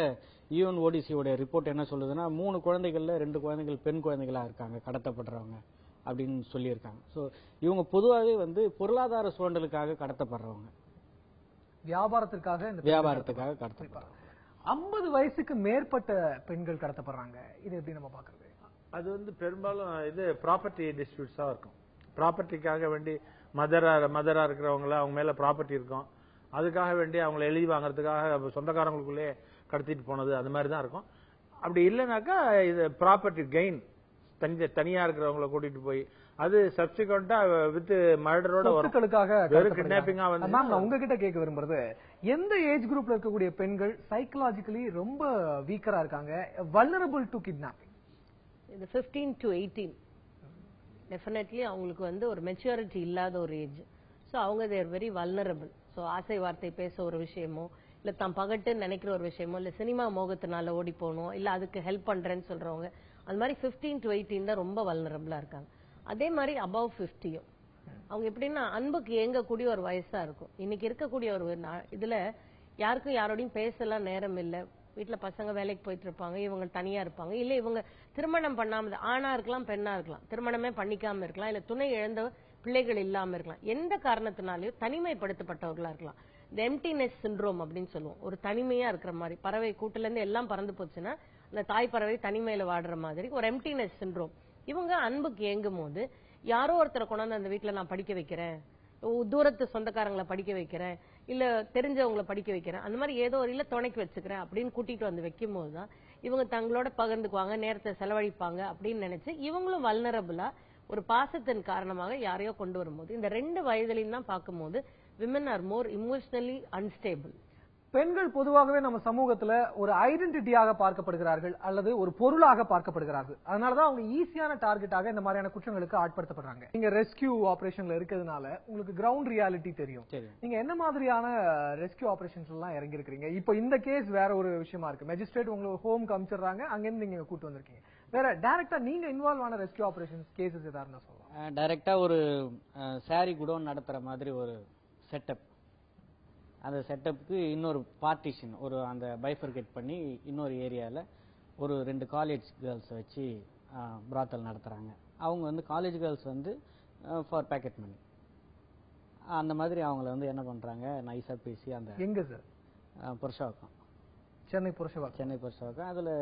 UNODC ரிப்போர்ட் என்ன சொல்லுதுன்னா 3 குழந்தைகள்ல 2 குழந்தைகள் பெண் குழந்தைகளா இருக்காங்க கடத்தப்படுறவங்க அப்படின்னு சொல்லியிருக்காங்க. ஸோ இவங்க பொதுவாகவே வந்து பொருளாதார சுரண்டலுக்காக கடத்தப்படுறவங்க, வியாபாரத்துக்காக கடத்தப்படுறாங்க. 50 வயசுக்கு மேற்பட்ட பெண்கள் கடத்தப்படுறாங்க, இது எப்படி நம்ம பாக்குறது? அது வந்து பெரும்பாலும் இது ப்ராப்பர்ட்டி டிஸ்பியூட்ஸா இருக்கும். ப்ராப்பர்ட்டிக்காக வேண்டி மதரா இருக்கிறவங்கள, அவங்க மேல ப்ராப்பர்ட்டி இருக்கும், அதுக்காக வேண்டி அவங்களை எழுதி வாங்குறதுக்காக சொந்தக்காரங்களுக்குள்ளே கடத்திட்டு போனது, அது மாதிரி தான் இருக்கும். அப்படி இல்லைனாக்கா இது ப்ராப்பர்ட்டி கெயின், தனியா இருக்கிறவங்களை கூட்டிட்டு போய் அது சப்சிக்வெண்டா வித் மர்டரோட கிட்னாப்பிங்கா வந்து. நான் உங்ககிட்ட கேட்க விரும்புறது, எந்த ஏஜ் குரூப்ல இருக்கக்கூடிய பெண்கள் சைக்கலாஜிக்கலி ரொம்ப வீக்கரா இருக்காங்க, வல்னரபிள் டு கிட்னாப்பிங்? இது 15 to 18 டெஃபினெட்லி அவங்களுக்கு வந்து ஒரு மெச்சூரிட்டி இல்லாத ஒரு ஏஜ். ஸோ அவங்க தேர் வெரி வல்னரபிள். ஸோ ஆசை வார்த்தை பேச ஒரு விஷயமோ, இல்ல தான் பகட்டுன்னு நினைக்கிற ஒரு விஷயமோ, இல்ல சினிமா மோகத்தினால ஓடி போகணும், இல்ல அதுக்கு ஹெல்ப் பண்றேன்னு சொல்றவங்க, அது மாதிரி 15 to 18 தான் ரொம்ப வல்னரபிளா இருக்காங்க. அதே மாதிரி அபவ் 50யும் அவங்க எப்படின்னா அன்புக்கு ஏங்கக்கூடிய ஒரு வயசா இருக்கும். இன்னைக்கு இருக்கக்கூடிய ஒரு இதுல யாருக்கும் யாரோடையும் பேசலாம் நேரம் இல்லை, வீட்டுல பசங்க வேலைக்கு போயிட்டு இருப்பாங்க, இவங்க தனியா இருப்பாங்க, இல்ல இவங்க திருமணம் பண்ணாம, ஆணா இருக்கலாம் பெண்ணா இருக்கலாம், திருமணமே பண்ணிக்காம இருக்கலாம், இல்ல துணை இழந்த பிள்ளைகள் இல்லாம இருக்கலாம், எந்த காரணத்தினாலையும் தனிமைப்படுத்தப்பட்டவர்களா இருக்கலாம். இந்த எம்டினஸ் சிண்ட்ரோம் அப்படின்னு சொல்லுவோம், ஒரு தனிமையா இருக்கிற மாதிரி. பறவை கூட்டுல இருந்து எல்லாம் பறந்து போச்சுன்னா அந்த தாய் பறவை தனிமையில வாடுற மாதிரி ஒரு எம்டினஸ் சிண்ட்ரோம். இவங்க அன்புக்கு ஏங்கும் போது யாரோ ஒருத்தரை கொண்டாந்து அந்த வீட்டுல நான் படிக்க வைக்கிறேன், தூரத்து சொந்தக்காரங்களை படிக்க வைக்கிறேன், இல்ல தெரிஞ்சவங்களை படிக்க வைக்கிறேன், அந்த மாதிரி ஏதோ ஒரு இல்ல துணைக்கு வச்சுக்கிறேன் அப்படின்னு கூட்டிட்டு வந்து வைக்கும் போதுதான் இவங்க தங்களோட பகிர்ந்துக்குவாங்க, நேரத்தை செலவழிப்பாங்க அப்படின்னு நினைச்சு இவங்களும் வல்னரபிளா ஒரு பாசத்தின் காரணமாக யாரையோ கொண்டு வரும்போது இந்த 2 வயதிலையும் தான் பார்க்கும்போது விமன் ஆர் மோர் இமோஷனலி அன்ஸ்டேபிள். பெண்கள் பொதுவாகவே நம்ம சமூகத்துல ஒரு ஐடென்டிட்டியாக பார்க்கப்படுகிறார்கள் அல்லது ஒரு பொருளாக பார்க்கப்படுகிறார்கள். அதனாலதான் அவங்க ஈஸியான டார்கெட்டாக இந்த மாதிரியான குற்றங்களுக்கு ஆட்படுத்தப்படுறாங்க. நீங்க ரெஸ்கியூ ஆபரேஷன்ல இருக்கிறதுனால உங்களுக்கு கிரவுண்ட் ரியாலிட்டி தெரியும். நீங்க என்ன மாதிரியான ரெஸ்கியூ ஆபரேஷன்ஸ் எல்லாம் இறங்கி இருக்கிறீங்க? இப்போ இந்த கேஸ் வேற ஒரு விஷயமா இருக்கு, மெஜிஸ்ட்ரேட் உங்களுக்கு ஹோம் காமிச்சிடுறாங்க, அங்கிருந்து நீங்க கூட்டு வந்திருக்கீங்க. வேற டைரக்டா நீங்க இன்வால்வ் ஆன ரெஸ்கியூ ஆபரேஷன்ஸ் கேசஸ் ஏதாவது சொல்லலாம்? டைரக்டா ஒரு சாரி குடோன் நடத்துற மாதிரி ஒரு செட்டப், அந்த செட்டப்புக்கு இன்னொரு பார்ட்டிஷன், ஒரு அந்த பைஃபர்கேட் பண்ணி இன்னொரு ஏரியாவில் ஒரு 2 காலேஜ் கேர்ள்ஸ் வச்சு பிராத்தல் நடத்துகிறாங்க. அவங்க வந்து காலேஜ் கேர்ள்ஸ் வந்து ஃபார் பேக்கெட் மணி, அந்த மாதிரி அவங்கள வந்து என்ன பண்ணுறாங்க, நைஸாக பேசி அந்த எங்கே சார்? புருஷவாக்கம், சென்னை புருஷவாக்கம். அதில்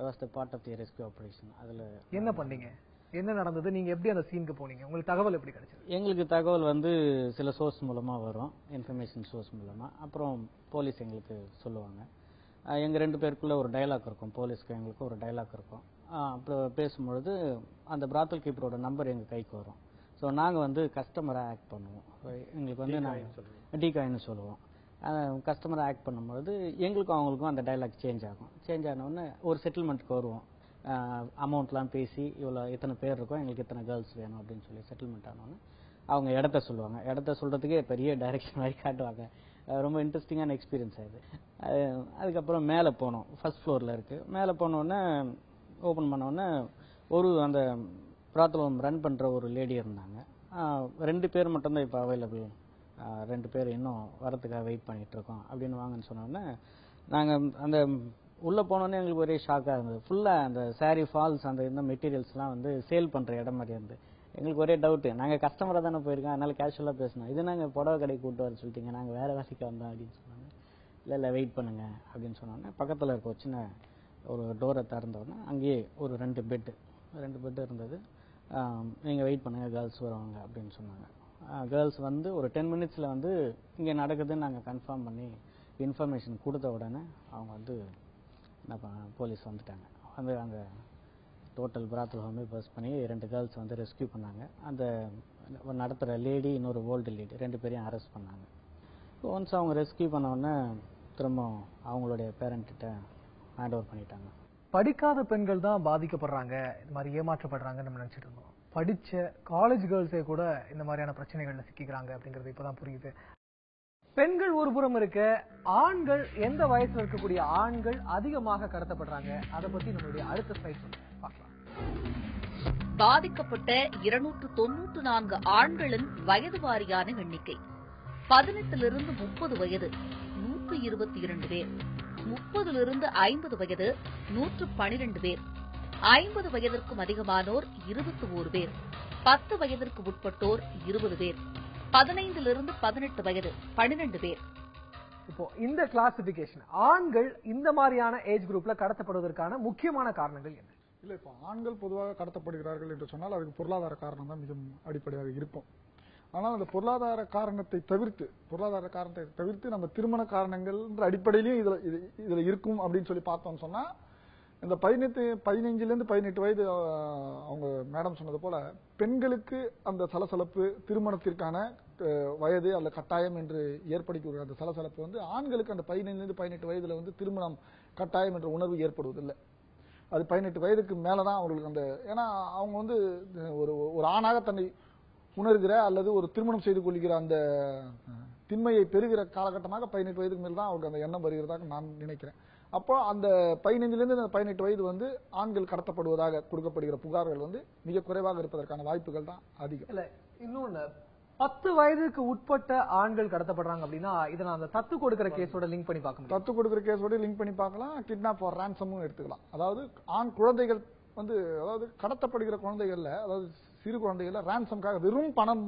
was the part of the rescue operation. அதில் என்ன பண்ணீங்க? என்ன நடந்தது, நீங்க எப்படி அந்த சீனுக்கு போனீங்க, உங்களுக்கு தகவல் எப்படி கிடைச்சது? எங்களுக்கு தகவல் வந்து சில சோர்ஸ் மூலமா வரும், இன்ஃபர்மேஷன் சோர்ஸ் மூலமா. அப்புறம் போலீஸ் எங்களுக்கு சொல்லுவாங்க. எங்க 2 பேருக்குள்ள ஒரு டயலாக் இருக்கும், போலீஸ்க்கு எங்களுக்கு ஒரு டயலாக் இருக்கும். அப்புறம் பேசும்பொழுது அந்த பிராத்தல் கீப்பரோட நம்பர் எங்க கைக்கு வரும். ஸோ நாங்கள் வந்து கஸ்டமரை ஆக்ட் பண்ணுவோம். எங்களுக்கு வந்து நாங்கள் டீகாயின்னு சொல்லுவோம். கஸ்டமரை ஆக்ட் பண்ணும்பொழுது எங்களுக்கும் அவங்களுக்கும் அந்த டைலாக் சேஞ்ச் ஆகும். சேஞ்ச் ஆனோடனே ஒரு செட்டில்மெண்ட்டுக்கு வருவோம். அமௌண்ட்லாம் பேசி இத்தனை பேர் இருக்கோம், எங்களுக்கு இத்தனை கேர்ள்ஸ் வேணும் அப்படின்னு சொல்லி செட்டில்மெண்ட் ஆனோடனே அவங்க இடத்த சொல்லுவாங்க. இடத்த சொல்கிறதுக்கே பெரிய டைரக்ஷன் மாதிரி காட்டுவாங்க. ரொம்ப இன்ட்ரெஸ்டிங்கான எக்ஸ்பீரியன்ஸ் ஆகுது. அதுக்கப்புறம் மேலே போனோம், ஃபர்ஸ்ட் ஃப்ளோரில் இருக்குது. மேலே போனோடனே ஓப்பன் பண்ணோடனே அந்த பிராத்தலம் ரன் பண்ணுற ஒரு லேடி இருந்தாங்க. 2 பேர் மட்டும்தான் இப்போ அவைலபிள், 2 பேர் இன்னும் வரத்துக்காக வெயிட் பண்ணிட்டு இருக்கோம் அப்படின்னு வாங்கன்னு சொன்னோடனே நாங்கள் அந்த உள்ளே போனோன்னே எங்களுக்கு ஒரே ஷாக்காக இருந்தது. ஃபுல்லாக அந்த சாரீ ஃபால்ஸ் அந்த இந்த மெட்டீரியல்ஸ்லாம் வந்து சேல் பண்ணுற இடம் மாதிரி இருந்து எங்களுக்கு ஒரே டவுட்டு. நாங்கள் கஸ்டமராக தானே போயிருக்கோம், அதனால கேஷுவலாக பேசணும். இது நாங்கள் புடவை கடைக்கு கூப்பிட்டு வர சொல்லிட்டீங்க, நாங்கள் வேறு வேலைக்கு வந்தோம் அப்படின்னு சொன்னாங்க. இல்லை வெயிட் பண்ணுங்க அப்படின்னு சொன்னோன்னே பக்கத்தில் இருக்க ஒரு சின்ன ஒரு டோரை திறந்தோடனே அங்கேயே ஒரு 2 பெட்டு இருந்தது. நீங்கள் வெயிட் பண்ணுங்கள், கேர்ள்ஸ் வருவாங்க அப்படின்னு சொன்னாங்க. கேர்ள்ஸ் வந்து ஒரு 10 மினிட்ஸில் வந்து இங்கே நடக்குதுன்னு நாங்கள் கன்ஃபார்ம் பண்ணி இன்ஃபர்மேஷன் கொடுத்த உடனே அவங்க வந்து போலீஸ் வந்துட்டாங்க. வந்து அந்த டோட்டல் பிராத்தல் ஹோமே பஸ் பண்ணி 2 கேர்ள்ஸ் வந்து ரெஸ்கியூ பண்ணாங்க. அந்த நடத்துகிற லேடி, இன்னொரு ஓல்டு லேடி, 2 பேரையும் அரெஸ்ட் பண்ணாங்க. ஒன்ஸ் அவங்க ரெஸ்கியூ பண்ண உடனே திரும்ப அவங்களுடைய பேரண்ட்டிட்ட ஹேண்ட் ஓவர் பண்ணிட்டாங்க. படிக்காத பெண்கள் தான் பாதிக்கப்படுறாங்க, இந்த மாதிரி ஏமாற்றப்படுறாங்கன்னு நம்ம நினைச்சிட்டு இருந்தோம். படிச்ச காலேஜ் கேர்ள்ஸே கூட இந்த மாதிரியான பிரச்சனைகள்ல சிக்கிறாங்க அப்படிங்கிறது இப்பதான் புரியுது. பெண்கள் ஒரு புறம் இருக்க, ஆண்கள் எந்த வயசுல இருக்கக்கூடிய ஆண்கள் அதிகமாக கடத்தப்படுறாங்க, அதை பத்தி நம்மளுடைய அடுத்த ஸ்லைட் பார்க்கலாம். பாதிக்கப்பட்ட 294 ஆண்களின் வயது வாரியான எண்ணிக்கை 18 30 வயது 122 பேர், 30 50 வயது 112 பேர், 50 வயதிற்கும் அதிகமானோர் 21 பேர், 10 வயதிற்கு உட்பட்டோர் 20 பேர், 15 18 வயது 12 பேர். இப்போ இந்த கிளாசிபிகேஷன் ஆண்கள் இந்த மாதிரியான ஏஜ் குரூப்ல கடத்தப்படுவதற்கான முக்கியமான காரணங்கள் என்ன? இல்ல, இப்போ ஆண்கள் பொதுவாக கடத்தப்படுகிறார்கள் என்று சொன்னால் அதுக்கு பொருளாதார காரணம் தான் மிக அடிப்படையாக இருக்கும். ஆனால் அந்த பொருளாதார காரணத்தை தவிர்த்து நம்ம திருமண காரணங்கள் அடிப்படையிலையும் இதுல இருக்கும் அப்படின்னு சொல்லி பார்த்தோம்னு சொன்னா, இந்த 15 18 வயது அவங்க மேடம் சொன்னது போல பெண்களுக்கு அந்த சலசலப்பு, திருமணத்திற்கான வயது அல்ல கட்டாயம் என்று ஏற்படுத்திய அந்த சலசலப்பு வந்து ஆண்களுக்கு அந்த 15 18 வயதுல வந்து திருமணம் கட்டாயம் என்ற உணர்வு ஏற்படுவதில்லை. அது 18 வயதுக்கு மேலதான் அவங்களுக்கு அந்த, ஏன்னா அவங்க வந்து ஒரு ஆணாக தன்னை உணர்கிற அல்லது ஒரு திருமணம் செய்து கொள்கிற அந்த திண்மையை பெறுகிற காலகட்டமாக 18 வயதுக்கு மேல் தான் அவருக்கு அந்த எண்ணம் வருகிறதாக நான் நினைக்கிறேன். அப்போ அந்த 15 18 வயது வந்து ஆண்கள் கடத்தப்படுவதாக கொடுக்கப்படுகிற புகார்கள் வந்து மிக குறைவாக இருப்பதற்கான வாய்ப்புகள் தான் அதிகம். இல்ல, இன்னொன்னு 10 வயதுக்கு உட்பட்ட ஆண்கள் கடத்தப்படுறாங்க அப்படின்னா இதை நான் அந்த தத்து கொடுக்கிற கேஸோட லிங்க் பண்ணி பார்க்க முடியும். தத்து கொடுக்கிற கேஸோட லிங்க் பண்ணி பார்க்கலாம். கிட்னாப் ஃபார் ரான்சமும் எடுத்துக்கலாம். அதாவது ஆண் குழந்தைகள் வந்து, அதாவது கடத்தப்படுகிற குழந்தைகள்ல, அதாவது சிறு குழந்தைகள்ல ரான்சம்காக வெறும் பணம்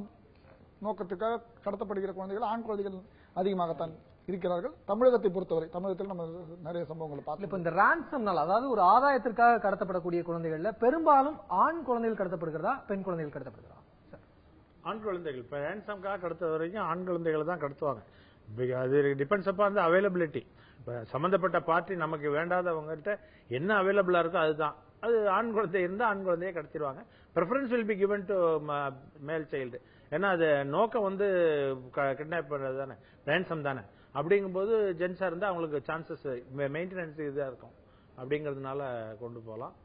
நோக்கத்துக்காக கடத்தப்படுகிற குழந்தைகள் ஆண் குழந்தைகள் அதிகமாகத்தான் இருக்கிறார்கள். தமிழகத்தை பொறுத்தவரை, தமிழகத்தில் நம்ம நிறைய சம்பவங்களை பார்த்து, இப்ப இந்த ரான்சம்னால, அதாவது ஒரு ஆதாயத்திற்காக கடத்தப்படக்கூடிய குழந்தைகள்ல பெரும்பாலும் ஆண் குழந்தைகள் கடத்தப்படுகிறதா, பெண் குழந்தைகள் கடத்தப்படுகிறதா? ஆண் குழந்தைகள் இப்ப ரேன்சம்காக கடத்த வரைக்கும் ஆண் குழந்தைகளை தான் கடத்துவாங்க. அது டிபெண்ட்ஸ் அப்பான் தி அவைலபிலிட்டி. இப்ப சம்பந்தப்பட்ட பார்ட்டி நமக்கு வேண்டாதவங்ககிட்ட என்ன அவைலபிளா இருக்கோ அதுதான். அது ஆண் குழந்தை இருந்தா ஆண் குழந்தையை கடத்திடுவாங்க. Preference will be given to male child. ஏன்னா அது நோக்கம் வந்து கிட்னாப் பண்றது தானே, ரேன்சம் தானே. அப்படிங்கும்போது ஜென்ஸா இருந்தா அவங்களுக்கு சான்சஸ் மெயின்டெனன்ஸ் இதா இருக்கும். அப்படிங்கறதுனால கொண்டு போகலாம்.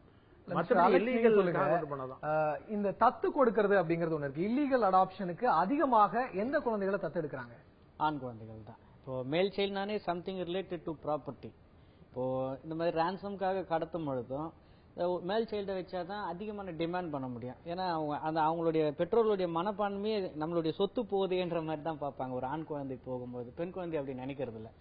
இந்த தத்து கொடுக்கிறது அப்படிங்கிறது ஒண்ணு இருக்கு. இல்லீகல் அடாப்ஷனுக்கு அதிகமாக எந்த குழந்தைகளை தத்து எடுக்கிறாங்க? ஆண் குழந்தைகள் தான். இப்போ மேல் சைல்ட்னானே சம்திங் ரிலேட்டட் டு ப்ராப்பர்ட்டி. இப்போ இந்த மாதிரி ரான்சம்காக கடத்தும் பொழுதும் மேல் சைல்டை வச்சாதான் அதிகமான டிமாண்ட் பண்ண முடியும். ஏன்னா அவங்களுடைய பெற்றோர்களுடைய மனப்பான்மையே நம்மளுடைய சொத்து போகுதுன்ற மாதிரி தான் பார்ப்பாங்க. ஒரு ஆண் குழந்தை போகும்போது பெண் குழந்தை அப்படி நினைக்கிறது இல்லை.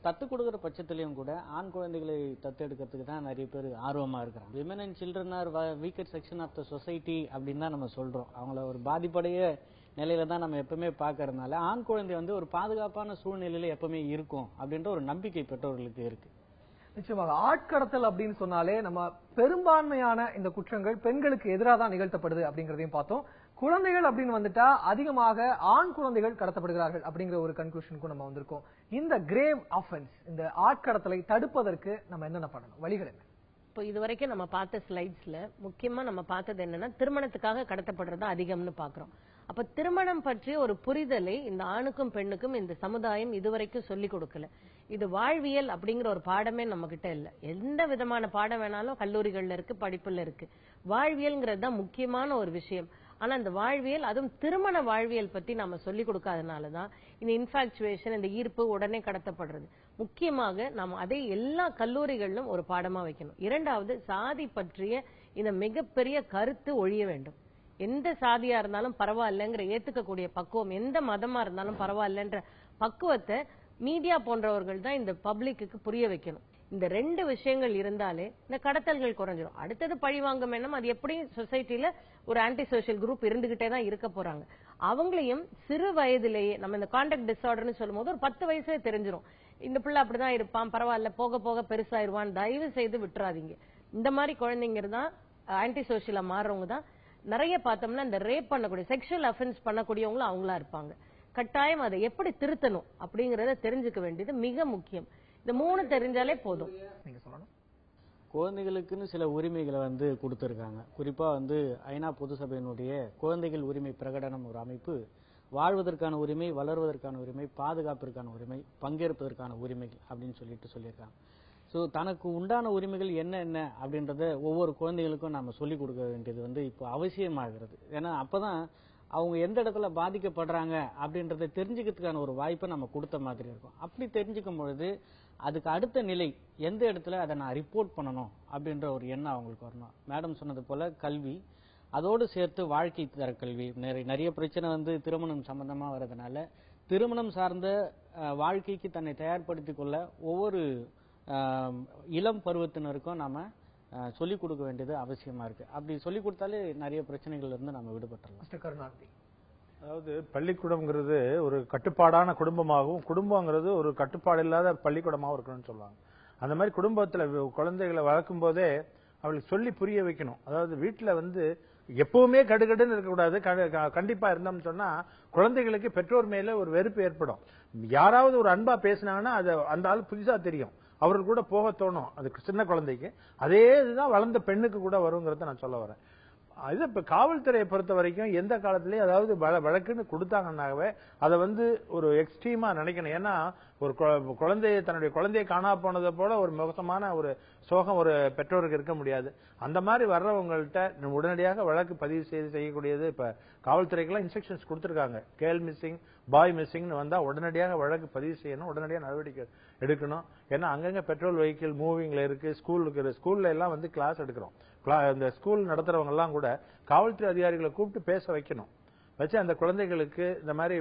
தத்து கொடுக்குற பட்சத்திலையும் கூட ஆண் குழந்தைகளை தத்து எடுக்கிறதுக்கு தான் நிறைய பேர் ஆர்வமா இருக்கிறாங்க. Women and children are weaker section of the society அப்படின்னு தான் நம்ம சொல்றோம். அவங்கள ஒரு பாதிப்படைய நிலையில தான் நம்ம எப்பவுமே பாக்குறதுனால ஆண் குழந்தை வந்து ஒரு பாதுகாப்பான சூழ்நிலையில எப்பவுமே இருக்கும் அப்படின்ற ஒரு நம்பிக்கை பெற்றோர்களுக்கு இருக்கு. நிச்சயமாக ஆட்கடத்தல் அப்படின்னு சொன்னாலே நம்ம பெரும்பான்மையான இந்த குற்றங்கள் பெண்களுக்கு எதிராக தான் நிகழ்த்தப்படுது அப்படிங்கறதையும் பார்த்தோம். குழந்தைகள் அப்படின்னு வந்துட்டா அதிகமாக ஆண் குழந்தைகள் கடத்தப்படுகிறார்கள் அப்படிங்கிற ஒரு கன்க்ளூஷனுக்கும் நம்ம வந்திருக்கோம். இந்த கிரேவ் ஆஃபென்ஸ், இந்த ஆட்கடத்தலை தடுப்பதற்கு நம்ம என்னென்ன பண்ணணும், வழிகள் என்ன? இப்போ இதுவரைக்கும் நம்ம பார்த்த ஸ்லைட்ஸ்ல முக்கியமா நம்ம பார்த்தது என்னன்னா திருமணத்துக்காக கடத்தப்படுறது அதிகம்னு பாக்குறோம். அப்ப திருமணம் பற்றிய ஒரு புரிதலை இந்த ஆணுக்கும் பெண்ணுக்கும் இந்த சமுதாயம் இதுவரைக்கும் சொல்லிக் கொடுக்கல. இது வாழ்வியல் அப்படிங்கிற ஒரு பாடமே நம்ம கிட்ட இல்ல. எந்த விதமான பாடம் வேணாலும் கல்லூரிகள்ல இருக்கு, படிப்புல இருக்கு. வாழ்வியல்ங்கிறது தான் முக்கியமான ஒரு விஷயம். ஆனா இந்த வாழ்வியல், அதுவும் திருமண வாழ்வியல் பத்தி நாம சொல்லிக் கொடுக்காதனாலதான் இந்த இன்ஃபாக்சுவேஷன், இந்த ஈர்ப்பு உடனே கடத்தப்படுறது. முக்கியமாக நாம் அதை எல்லா கல்லூரிகளிலும் ஒரு பாடமா வைக்கணும். இரண்டாவது, சாதி பற்றிய இந்த மிகப்பெரிய கருத்து ஒழிய வேண்டும். எந்த சாதியா இருந்தாலும் பரவாயில்லங்கிற ஏத்துக்கக்கூடிய பக்குவம், எந்த மதமா இருந்தாலும் பரவாயில்லன்ற பக்குவத்தை மீடியா போன்றவர்கள் தான் இந்த பப்ளிக்கு புரிய வைக்கணும். இந்த ரெண்டு விஷயங்கள் இருந்தாலே இந்த கடத்தல்கள் குறைஞ்சிடும். அடுத்தது பழிவாங்கும் எண்ணம், அது எப்படி சொசைட்டில ஒரு ஆன்டி சோஷியல் குரூப் இருந்துகிட்டே தான் இருக்க போறாங்க. அவங்களையும் சிறு வயதிலேயே நம்ம இந்த கான்டாக்ட் டிசார்டர்னு சொல்லும் போது ஒரு 10 வயசுல தெரிஞ்சிடும், இந்த பிள்ளை அப்படிதான் இருப்பான், பரவாயில்ல, போக போக பெருசாயிருவான், தயவு செய்து விட்டுறாதீங்க. இந்த மாதிரி குழந்தைங்க தான் ஆன்டி சோஷியலா மாறுறவங்க தான் நிறைய பார்த்தோம்னா இந்த ரேப் பண்ணக்கூடிய, செக்ஷுவல் அஃபென்ஸ் பண்ணக்கூடியவங்களும் அவங்களா இருப்பாங்க. கட்டாயம் அதை எப்படி திருத்தணும் அப்படிங்கறத தெரிஞ்சுக்க வேண்டியது மிக முக்கியம். இந்த 3 தெரிஞ்சாலே போதும். நீங்க சொல்லணும். குழந்தைகளுக்குன்னு சில உரிமைகளை கொடுத்திருக்காங்க. குறிப்பா ஐநா பொது சபையினுடைய குழந்தைகள் உரிமை பிரகடனம் ஒரு அமைப்பு வாழ்வதற்கான உரிமை, வளர்வதற்கான உரிமை, பாதுகாப்பிற்கான உரிமை, பங்கேற்பதற்கான உரிமை அப்படின்னு சொல்லியிருக்காங்க. ஸோ தனக்கு உண்டான உரிமைகள் என்ன அப்படின்றத ஒவ்வொரு குழந்தைகளுக்கும் நாம சொல்லிக் கொடுக்க வேண்டியது இப்போ அவசியமாகிறது. ஏன்னா அப்பதான் அவங்க எந்த இடத்துல பாதிக்கப்படுறாங்க அப்படின்றத தெரிஞ்சுக்கிறதுக்கான ஒரு வாய்ப்பை நம்ம கொடுத்த மாதிரி இருக்கும். அப்படி தெரிஞ்சுக்கும் பொழுது அதுக்கு அடுத்த நிலை எந்த இடத்துல அதை நான் ரிப்போர்ட் பண்ணணும் அப்படின்ற ஒரு எண்ணம் அவங்களுக்கு வரணும். மேடம் சொன்னது போல கல்வி, அதோடு சேர்த்து வாழ்க்கை தர கல்வி. நிறைய பிரச்சனை திருமணம் சம்பந்தமா வர்றதுனால திருமணம் சார்ந்த வாழ்க்கைக்கு தன்னை தயார்படுத்திக் கொள்ள ஒவ்வொரு இளம் பருவத்தினருக்கும் நாம சொல்லிக் கொடுக்க வேண்டியது அவசியமா இருக்கு. அப்படி சொல்லிக் கொடுத்தாலே நிறைய பிரச்சனைகள் இருந்து நம்ம விடுபட்டுறலாம். அதாவது பள்ளிக்கூடம்ங்கிறது ஒரு கட்டுப்பாடான குடும்பமாகவும், குடும்பங்கிறது ஒரு கட்டுப்பாடு இல்லாத பள்ளிக்கூடமாகவும் இருக்கணும்னு சொல்லுவாங்க. அந்த மாதிரி குடும்பத்துல குழந்தைகளை வளர்க்கும் போதே அவளுக்கு சொல்லி புரிய வைக்கணும். அதாவது வீட்டுல எப்பவுமே கடுகடுன்னு இருக்கக்கூடாது. கண்டிப்பா இருந்தோம்னு சொன்னா குழந்தைகளுக்கு பெற்றோர் மேல ஒரு வெறுப்பு ஏற்படும். யாராவது ஒரு அன்பா பேசினாங்கன்னா அது அந்த ஆள் புதுசா தெரியும், அவர்கள் கூட போக தோணும். அது சின்ன குழந்தைக்கு அதே இதுதான் வளர்ந்த பெண்ணுக்கு கூட வருங்கிறத நான் சொல்ல வரேன். இது இப்ப காவல்துறையை பொறுத்த வரைக்கும் எந்த காலத்திலயும் அதாவது வழக்குன்னு கொடுத்தாங்கன்னாவே அதை ஒரு எக்ஸ்ட்ரீமா நினைக்கணும். ஏன்னா ஒரு குழந்தைய தன்னுடைய குழந்தையை காணா போனதை போல ஒரு மோசமான ஒரு சோகம் ஒரு பெற்றோருக்கு இருக்க முடியாது. அந்த மாதிரி வர்றவங்கள்ட்ட உடனடியாக வழக்கு பதிவு செய்யக்கூடியது இப்ப காவல்துறைக்கெல்லாம் இன்ஸ்ட்ரக்ஷன்ஸ் கொடுத்திருக்காங்க. கேர்ள் மிஸ்ஸிங், பாய் மிஸ்ஸிங்னு வந்தா உடனடியாக வழக்கு பதிவு செய்யணும், உடனடியாக நடவடிக்கை எடுக்கணும். ஏன்னா அங்கங்க பெட்ரோல் வெஹிக்கிள் மூவிங்ல இருக்கு, ஸ்கூல்ல எல்லாம் கிளாஸ் எடுக்கிறோம். இந்த ஸ்கூல் நடத்துறவங்க எல்லாம் கூட காவல்துறை அதிகாரிகளை கூப்பிட்டு பேச வைக்கணும். வச்சு அந்த குழந்தைகளுக்கு இந்த மாதிரி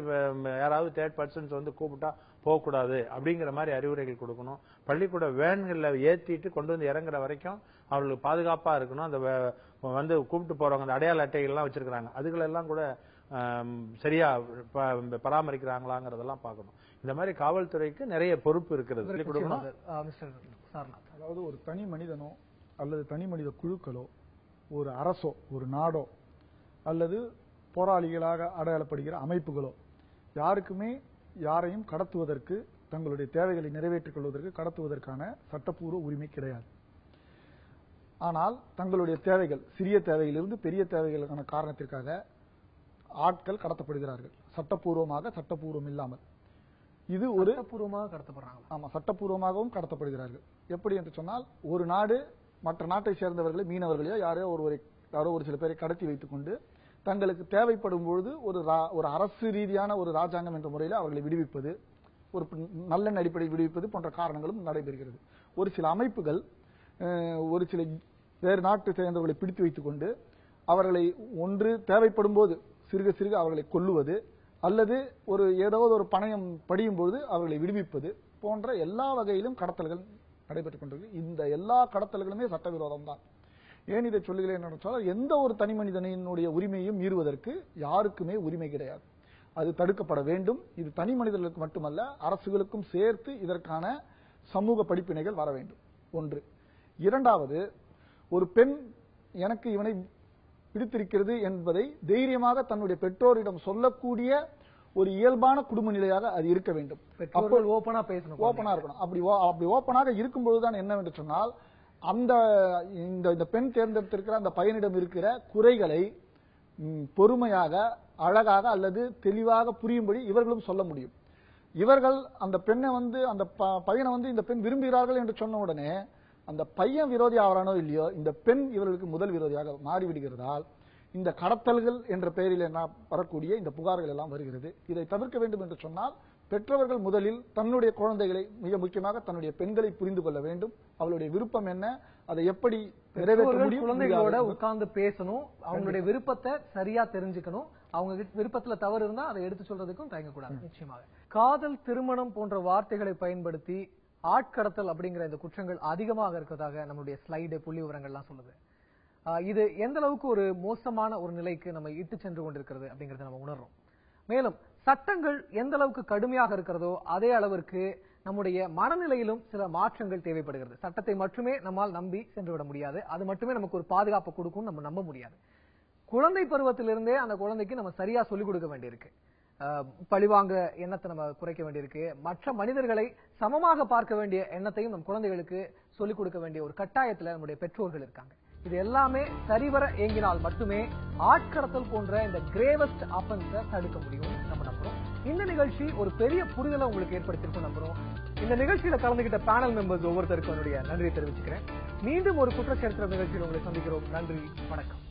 யாராவது தேர்ட் பர்சன்ஸ் கூப்பிட்டா போகக்கூடாது அப்படிங்கிற மாதிரி அறிவுரைகள் கொடுக்கணும். பள்ளிக்கூட வேன்கள்ல ஏத்திட்டு கொண்டு இறங்குற வரைக்கும் அவர்களுக்கு பாதுகாப்பா இருக்கணும். அந்த கூப்பிட்டு போறவங்க அந்த அடையாள அட்டைகள் எல்லாம் வச்சிருக்காங்க, அதுகளெல்லாம் கூட சரியா பராமரிக்கிறாங்களாங்கிறதெல்லாம் பார்க்கணும். இந்த மாதிரி காவல்துறைக்கு நிறைய பொறுப்பு இருக்கிறது. அதாவது ஒரு தனி மனிதனோ அல்லது தனி மனித குழுக்களோ, ஒரு அரசோ, ஒரு நாடோ, அல்லது போராளிகளாக அடையாளப்படுகிற அமைப்புகளோ யாருக்குமே யாரையும் கடத்துவதற்கு, தங்களுடைய தேவைகளை நிறைவேற்றிக் கொள்வதற்கு கடத்துவதற்கான சட்டப்பூர்வ உரிமை கிடையாது. ஆனால் தங்களுடைய தேவைகள், சிறிய தேவையிலிருந்து பெரிய தேவைகளுக்கான காரணத்திற்காக ஆட்கள் கடத்தப்படுகிறார்கள், சட்டப்பூர்வமாக, சட்டப்பூர்வம் இல்லாமல். இது ஒரு சட்டப்பூர்வமாக கடத்தப்படுறாங்க. ஆமா, சட்டப்பூர்வமாகவும் கடத்தப்படுகிறார்கள். எப்படி என்று சொன்னால், ஒரு நாடு மற்ற நாட்டை சேர்ந்தவர்களை, மீனவர்களையோ யாரோ ஒரு சில பேரை கடத்தி வைத்துக் கொண்டு தங்களுக்கு தேவைப்படும் பொழுது ஒரு அரசு ரீதியான ஒரு ராஜாங்கம் என்ற முறையில் அவர்களை விடுவிப்பது, ஒரு நல்லெண்ண அடிப்படையில் விடுவிப்பது போன்ற காரணங்களும் நடைபெறுகிறது. ஒரு சில அமைப்புகள் ஒரு சில வேறு நாட்டை சேர்ந்தவர்களை பிடித்து வைத்துக் கொண்டு அவர்களை ஒன்று தேவைப்படும் போது சிறுக சிறுக அவர்களை கொல்லுவது, அல்லது ஏதாவது ஒரு பணயம் படியும் பொழுது அவர்களை விடுவிப்பது போன்ற எல்லா வகையிலும் கடத்தல்கள் நடைபெற்றுக் கொண்டிருக்கு. இந்த எல்லா கடத்தல்களுமே சட்டவிரோதம் தான். ஏன் இதை சொல்லுகிறேன் என்று சொன்னால், எந்த ஒரு தனி மனிதனுடைய உரிமையும் மீறுவதற்கு யாருக்குமே உரிமை கிடையாது. அது தடுக்கப்பட வேண்டும். இது தனி மனிதர்களுக்கு மட்டுமல்ல, அரசுகளுக்கும் சேர்த்து இதற்கான சமூக படிப்பினைகள் வர வேண்டும். ஒன்று. இரண்டாவது, ஒரு பெண் எனக்கு இவனை பிடித்திருக்கிறது என்பதை தைரியமாக தன்னுடைய பெற்றோரிடம் சொல்லக்கூடிய ஒரு இயல்பான குடும்ப நிலையாக அது இருக்க வேண்டும். பெற்றோர்கள் ஓபனா பேசணும், ஓபனா இருக்கணும். அப்படி ஓபனாக இருக்கும்போதுதான் என்னவென்று சொன்னால், அந்த இந்த பெண் தேர்ந்தெடுத்திருக்கிற அந்த பையனிடம் இருக்கிற குறைகளை பொறுமையாக, அழகாக அல்லது தெளிவாக புரியும்படி இவர்களும் சொல்ல முடியும். இவர்கள் அந்த பெண்ணை அந்த பையனை இந்த பெண் விரும்புகிறார்கள் என்று சொன்ன உடனே அந்த பையன் விரோதி ஆகிறானோ இல்லையோ, இந்த பெண் இவர்களுக்கு முதல் விரோதியாக மாறிவிடுகிறதால் இந்த கடத்தல்கள் என்ற பெயரில் வரக்கூடிய இந்த புகார்கள் எல்லாம் வருகிறது. இதை தவிர்க்க வேண்டும் என்று சொன்னால் பெற்றவர்கள் முதலில் தன்னுடைய குழந்தைகளை, மிக முக்கியமாக தன்னுடைய பெண்களை புரிந்து கொள்ள வேண்டும். அவளுடைய விருப்பம் என்ன, அதை எப்படி நிறைவேற்ற முடியும், குழந்தைகளோட உட்கார்ந்து பேசணும், அவங்களுடைய விருப்பத்தை சரியா தெரிஞ்சுக்கணும். அவங்க விருப்பத்துல தவறு இருந்தா அதை எடுத்து சொல்றதுக்கும் தயங்கக்கூடாது. நிச்சயமாக காதல், திருமணம் போன்ற வார்த்தைகளை பயன்படுத்தி ஆட்கடத்தல் அப்படிங்கிற இந்த குற்றங்கள் அதிகமாக இருக்கிறதாக நம்மளுடைய ஸ்லைடு புள்ளி விவரங்கள்லாம் சொல்லுது. இது எந்த அளவுக்கு ஒரு மோசமான ஒரு நிலைக்கு நம்ம இட்டு சென்று கொண்டிருக்கிறது அப்படிங்கறத நம்ம உணர்றோம். மேலும் சட்டங்கள் எந்த அளவுக்கு கடுமையாக இருக்கிறதோ அதே அளவிற்கு நம்முடைய மனநிலையிலும் சில மாற்றங்கள் தேவைப்படுகிறது. சட்டத்தை மட்டுமே நம்மால் நம்பி சென்று விட முடியாது. அது மட்டுமே நமக்கு ஒரு பாதுகாப்பு கொடுக்கும் நம்ம நம்ப முடியாது. குழந்தை பருவத்திலிருந்தே அந்த குழந்தைக்கு நம்ம சரியா சொல்லிக் கொடுக்க வேண்டியிருக்கு. பழிவாங்க எண்ணத்தை நம்ம குறைக்க வேண்டியிருக்கு. மற்ற மனிதர்களை சமமாக பார்க்க வேண்டிய எண்ணத்தையும் நம் குழந்தைகளுக்கு சொல்லிக் கொடுக்க வேண்டிய ஒரு கட்டாயத்துல நம்முடைய பெற்றோர்கள் இருக்காங்க. இது எல்லாமே சரிவர இயங்கினால் மட்டுமே ஆட்கடத்தல் போன்ற இந்த கிரேவஸ்ட் ஆஃபென்ஸை தடுக்க முடியும் நம்ம நம்புறோம். இந்த நிகழ்ச்சி ஒரு பெரிய புரிதலை உங்களுக்கு ஏற்படுத்தியிருக்கும் நம்புறோம். இந்த நிகழ்ச்சியில கலந்துகிட்ட பேனல் மெம்பர்ஸ் ஒவ்வொருத்தருக்கும் என்னுடைய நன்றியை தெரிவிச்சுக்கிறேன். மீண்டும் ஒரு குற்றச்சரித்திர நிகழ்ச்சியில் உங்களை சந்திக்கிறோம். நன்றி, வணக்கம்.